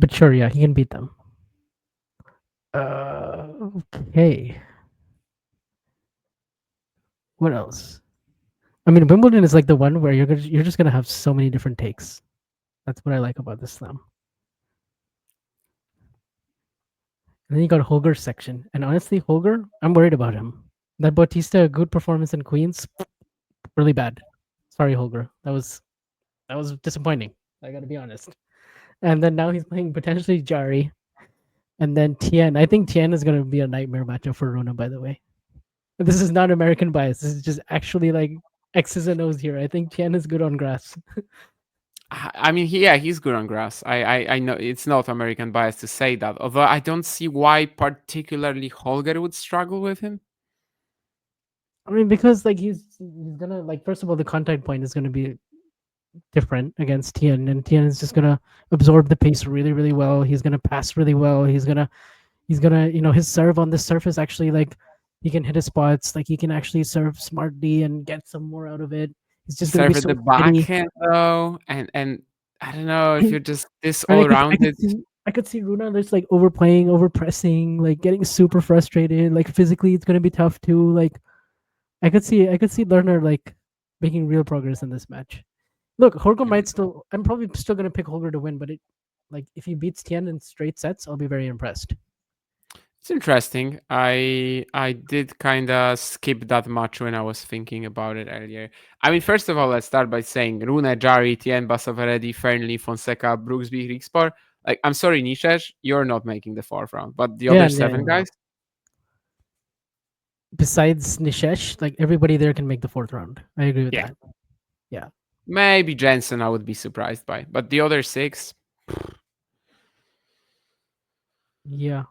But sure, yeah, he can beat them. Okay. What else? I mean, Wimbledon is like the one where you're just gonna have so many different takes. That's what I like about this slam. And then you got Holger's section, and honestly, Holger, I'm worried about him. That Bautista good performance in Queens, really bad. Sorry, Holger. That was disappointing. I gotta be honest. And then now he's playing potentially Jari, and then Tien. I think Tien is gonna be a nightmare matchup for Runa. By the way, this is not American bias. This is just actually like X's and O's here. I think Tien is good on grass. I mean, he's good on grass. I know it's not American bias to say that, although I don't see why particularly Holger would struggle with him. I mean, because like he's gonna like first of all the contact point is gonna be different against Tien, and Tien is just gonna absorb the pace really, really well. He's gonna pass really well. He's gonna his serve on this surface actually like he can hit his spots. Like he can actually serve smartly and get some more out of it. He's just gonna Serve be at so the steady. backhand though, and I don't know if you're just this And all rounded. I could see Runa just like overplaying, overpressing, like getting super frustrated. Like physically, it's gonna be tough too. Like I could see Lerner like making real progress in this match. Look, Holger might still. I'm probably still gonna pick Holger to win, but like if he beats Tien in straight sets, I'll be very impressed. It's interesting. I did kind of skip that match when I was thinking about it earlier. I mean, first of all, let's start by saying Rune, Jari, Tien, Basavaredi, Fernley, Fonseca, Brooksby, Rixpor. Like, I'm sorry, Nishesh, you're not making the fourth round, but the other seven guys. Besides Nishesh, like everybody there can make the fourth round. I agree with that. Yeah. Maybe Jensen, I would be surprised by, but the other six. Yeah.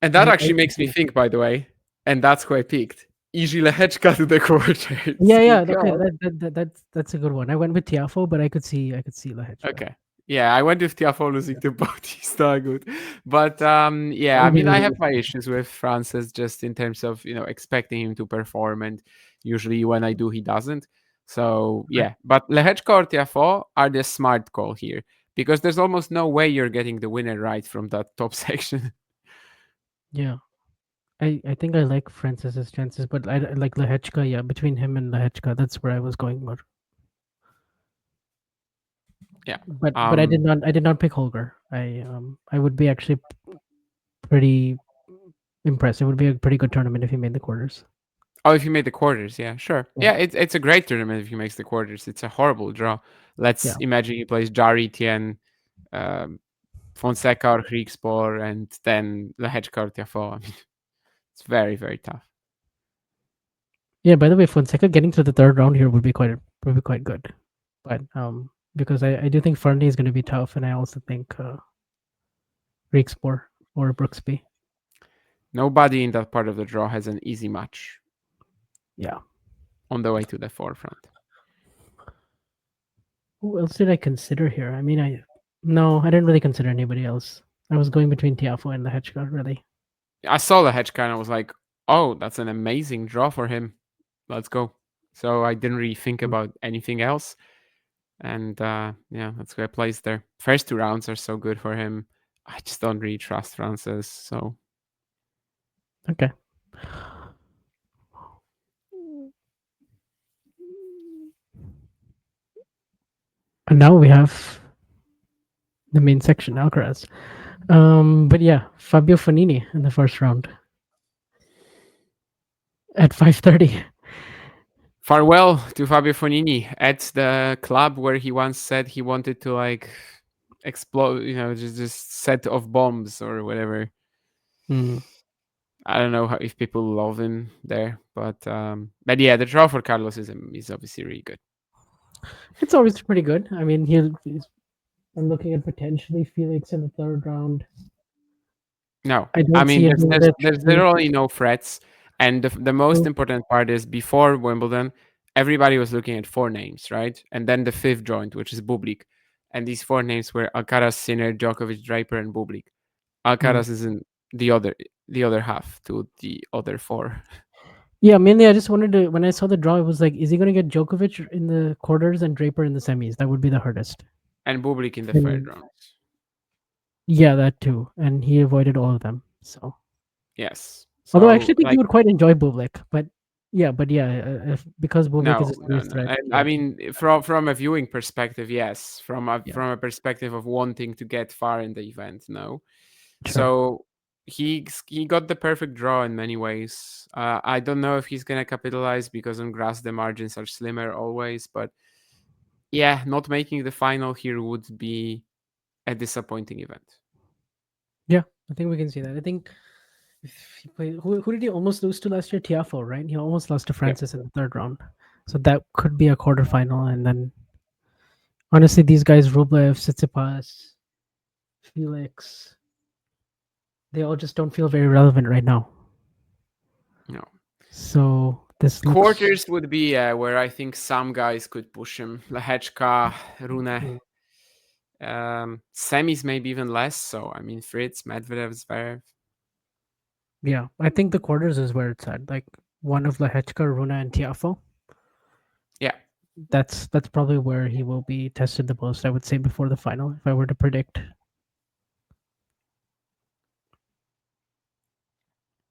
And that actually makes me think, by the way, and that's who I picked. Iji Lehechka to the quarters. Yeah. Okay, that's a good one. I went with Tiafo, but I could see Lehechka. Okay. Yeah, I went with Tiafo losing to Bautista. Good. But I mean, I have my issues with Francis just in terms of, expecting him to perform. And usually when I do, he doesn't. So, yeah. But Lehechka or Tiafo are the smart call here because there's almost no way you're getting the winner right from that top section. Yeah. I think I like Francis's chances, but I like Lehechka. Yeah, between him and Lehechka, that's where I was going more. Yeah, but I did not pick Holger. I would be actually pretty impressed. It would be a pretty good tournament if he made the quarters. Oh, if he made the quarters, yeah, sure. Yeah, it's a great tournament if he makes the quarters. It's a horrible draw. Let's imagine he plays Jari, Tien, Fonseca or Griekspoor, and then Lehechka or Tiafoe. I mean, it's very, very tough. Yeah, by the way, Fonseca getting to the third round here would be quite good. But because I do think Fernley is going to be tough, and I also think Griekspoor or Brooksby. Nobody in that part of the draw has an easy match. Yeah. On the way to the forefront. Who else did I consider here? I mean, I didn't really consider anybody else. I was going between Tiafo and Lehechka, really. I saw Lehechka and I was like, oh, that's an amazing draw for him. Let's go. So I didn't really think about anything else. And that's why I placed there. First two rounds are so good for him. I just don't really trust Francis. So okay. And now we have the main section, Alcaraz. But yeah, Fabio Fognini in the first round at 5:30. Farewell to Fabio Fognini at the club where he once said he wanted to like explode, just set off bombs or whatever. I don't know if people love him there, but yeah, the draw for Carlos is obviously really good. It's always pretty good. I mean, I'm looking at potentially Felix in the third round. No, I I don't see mean it being that there's tricky. literally no threats, and the most So, important part is before Wimbledon, everybody was looking at four names, right? And then the fifth joint, which is Bublik, and these four names were Alcaraz, Sinner, Djokovic, Draper, and Bublik. mm. Alcaraz is in the other half to the other four, Yeah, mainly I just wanted to. When I saw the draw, it was like, is he going to get Djokovic in the quarters and Draper in the semis? That would be the hardest. and Bublik in the third And round. yeah, that too. And he avoided all of them. So, Yes. although I So actually think you like would quite enjoy Bublik, but if, because Bublik is a no, serious threat. I Yeah, mean, from a viewing perspective, yes. yeah, From a perspective of wanting to get far in the event, no. sure. So he got the perfect draw in many ways. I don't know if he's gonna capitalize because on grass the margins are slimmer always, but yeah, not making the final here would be a disappointing event. Yeah, I think we can see that. I think if he play, who did he almost lose to last year? Tiafo, right? He almost lost to Yeah, Francis in the third round. So that could be a quarterfinal. And then honestly, these guys, Rublev, Tsitsipas, Felix, they all just don't feel very relevant right now. no. So this looks. Quarters would be where I think some guys could push him. Lehechka, Rune. Mm, Semis maybe even less. So I mean, Fritz, Medvedev, Zverev. yeah, I think the quarters is where it's at. Like one of Lehechka, Runa, and Tiafo. Yeah, That's probably where he will be tested the most. I would say before the final, if I were to predict.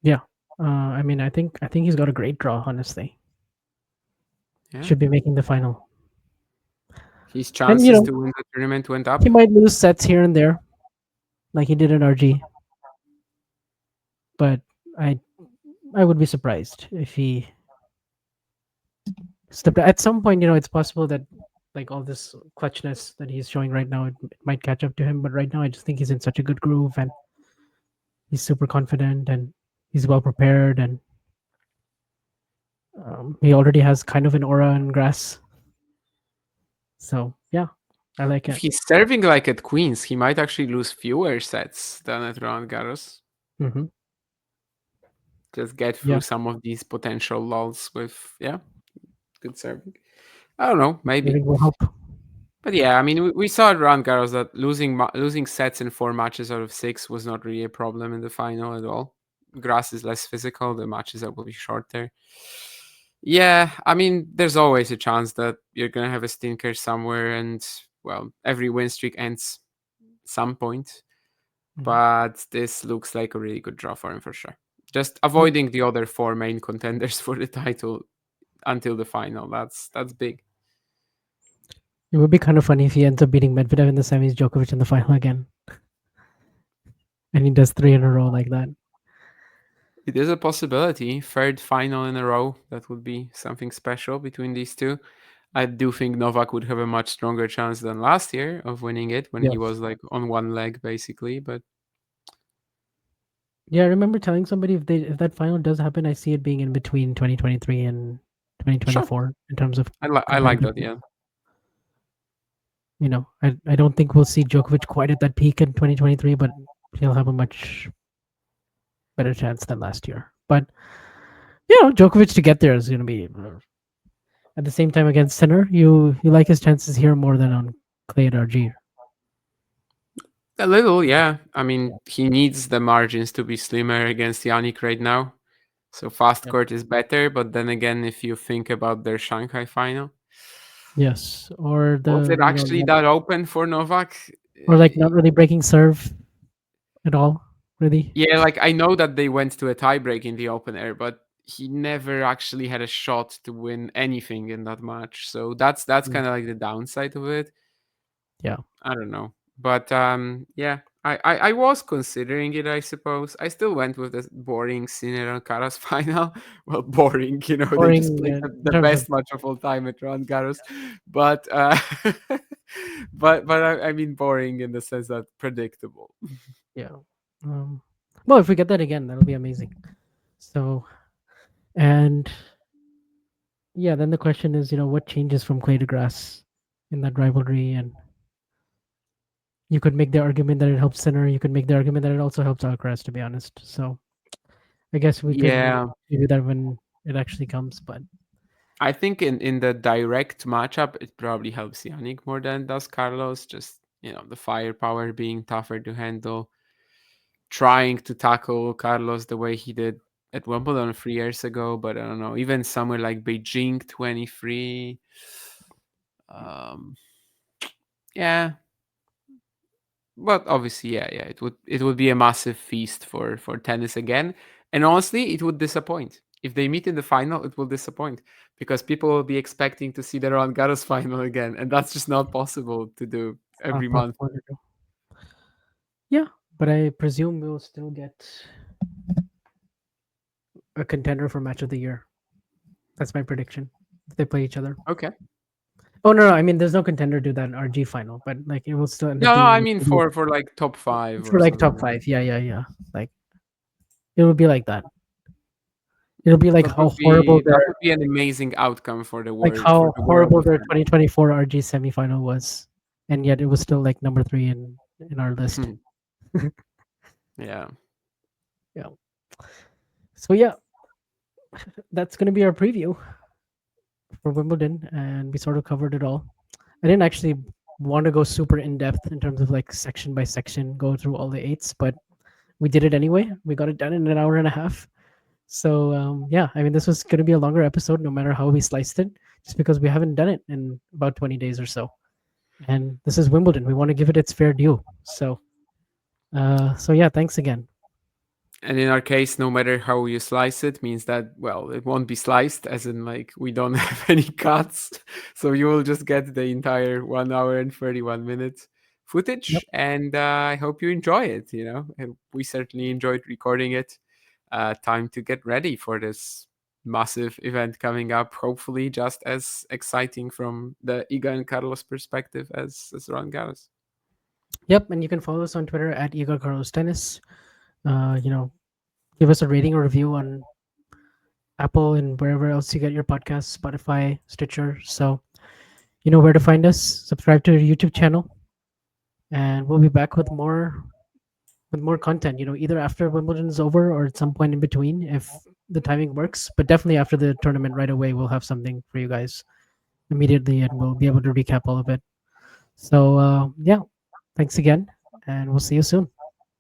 Yeah, I mean, I think he's got a great draw. Honestly, yeah. should be making the final. His And chances to win the tournament went up. he might lose sets here and there, like he did in RG. But I I would be surprised if he stepped. At some point, it's possible that like all this clutchness that he's showing right now, it might catch up to him. But right now, I just think he's in such a good groove and he's super confident and he's well prepared and he already has kind of an aura in grass. So yeah, I like If it. he's serving like at Queens, he might actually lose fewer sets than at Roland Garros. Hmm. Just get through Yeah, some of these potential lulls with good serving. I don't know, maybe. serving will help. But yeah, I mean, we saw at Roland Garros that losing sets in 4 matches out of 6 was not really a problem in the final at all. Grass is less physical, the matches will be shorter. Yeah, I mean, there's always a chance that you're gonna have a stinker somewhere, and well, every win streak ends some point. But this looks like a really good draw for him for sure. Just avoiding the other 4 main contenders for the title until the final. That's big. It would be kind of funny if he ends up beating Medvedev in the semis, Djokovic in the final again, and he does 3 in a row like that. It is a possibility. Third final in a row. That would be something special between these two. I do think Novak would have a much stronger chance than last year of winning it when he Yes. was like on one leg basically. But Yeah, I remember telling somebody if that final does happen, I see it being in between 2023 and sure, 2024 in terms of I like that. competitiveness. Yeah, I don't think we'll see Djokovic quite at that peak in 2023, but he'll have a much better chance than last year. But Djokovic to get there is going to be at the same time against Sinner. You like his chances here more than on clay at RG. a little. Yeah, I mean he needs the margins to be slimmer against Yannick right now. So fast Yep. court is better. But then again, if you think about their Shanghai final, Yes, or was the it actually that open for Novak? or like not really breaking serve at all, really. Yeah, like I know that they went to a tiebreak in the open air, but he never actually had a shot to win anything in that match. So that's Mm. kind of like the downside of it. Yeah, I don't know. But yeah, I was considering it, I suppose. I still went with the boring Sinner Alcaraz final. Well, boring, they just boring played in the terms of best match of all time at Roland Garros. But but I mean boring in the sense that predictable. yeah. Um, well, if we get that again, that'll be amazing. So and yeah, then the question is, what changes from clay to grass in that rivalry, and You could make the argument that it helps Sinner. You could make the argument that it also helps Alcaraz, to be honest. So I guess we can Yeah, do that when it actually comes. But I think in the direct matchup, it probably helps Yannick more than it does Carlos. Just the firepower being tougher to handle, trying to tackle Carlos the way he did at Wimbledon 3 years ago. But I don't know, even somewhere like Beijing 23. Yeah, but obviously, yeah, it would be a massive feast for tennis again. And honestly, it would disappoint if they meet in the final. It will disappoint because people will be expecting to see the Roland Garros final again, and that's just not possible to do every month. yeah, but I presume we'll still get a contender for match of the year. That's my prediction. If they play each other. Okay. Oh no, I mean there's no contender to that RG final, but like it will still end No, up no, being I mean for like top 5 for or like top something. 5. Yeah. Like it will be like that. It'll be like That how would horrible be an amazing outcome for the like world how horrible of their tennis. 2024 RG semifinal was, and yet it was still like number 3 in our list. Yeah. Yeah. So yeah, that's gonna be our preview for Wimbledon, and we sort of covered it all. I didn't actually want to go super in depth in terms of like section by section, go through all the eights, but we did it anyway. We got it done in an hour and a half. So yeah, I mean, this was going to be a longer episode, no matter how we sliced it, just because we haven't done it in about 20 days or so. And this is Wimbledon. We want to give it its fair due. So yeah, thanks again. And in our case, no matter how you slice it, means that, well, it won't be sliced, as in, like, we don't have any cuts. So you will just get the entire 1 hour and 31 minutes footage. Yep. And I hope you enjoy it, And we certainly enjoyed recording it. Time to get ready for this massive event coming up. Hopefully just as exciting from the Iga and Carlos perspective as Roland Garros. Yep. And you can follow us on Twitter at Iga Carlos Tennis. Give us a rating or review on Apple and wherever else you get your podcasts, Spotify, Stitcher. So you know where to find us. Subscribe to our YouTube channel, and we'll be back with more content. Either after Wimbledon is over or at some point in between, if the timing works. But definitely after the tournament, right away, we'll have something for you guys immediately, and we'll be able to recap all of it. So yeah, thanks again, and we'll see you soon.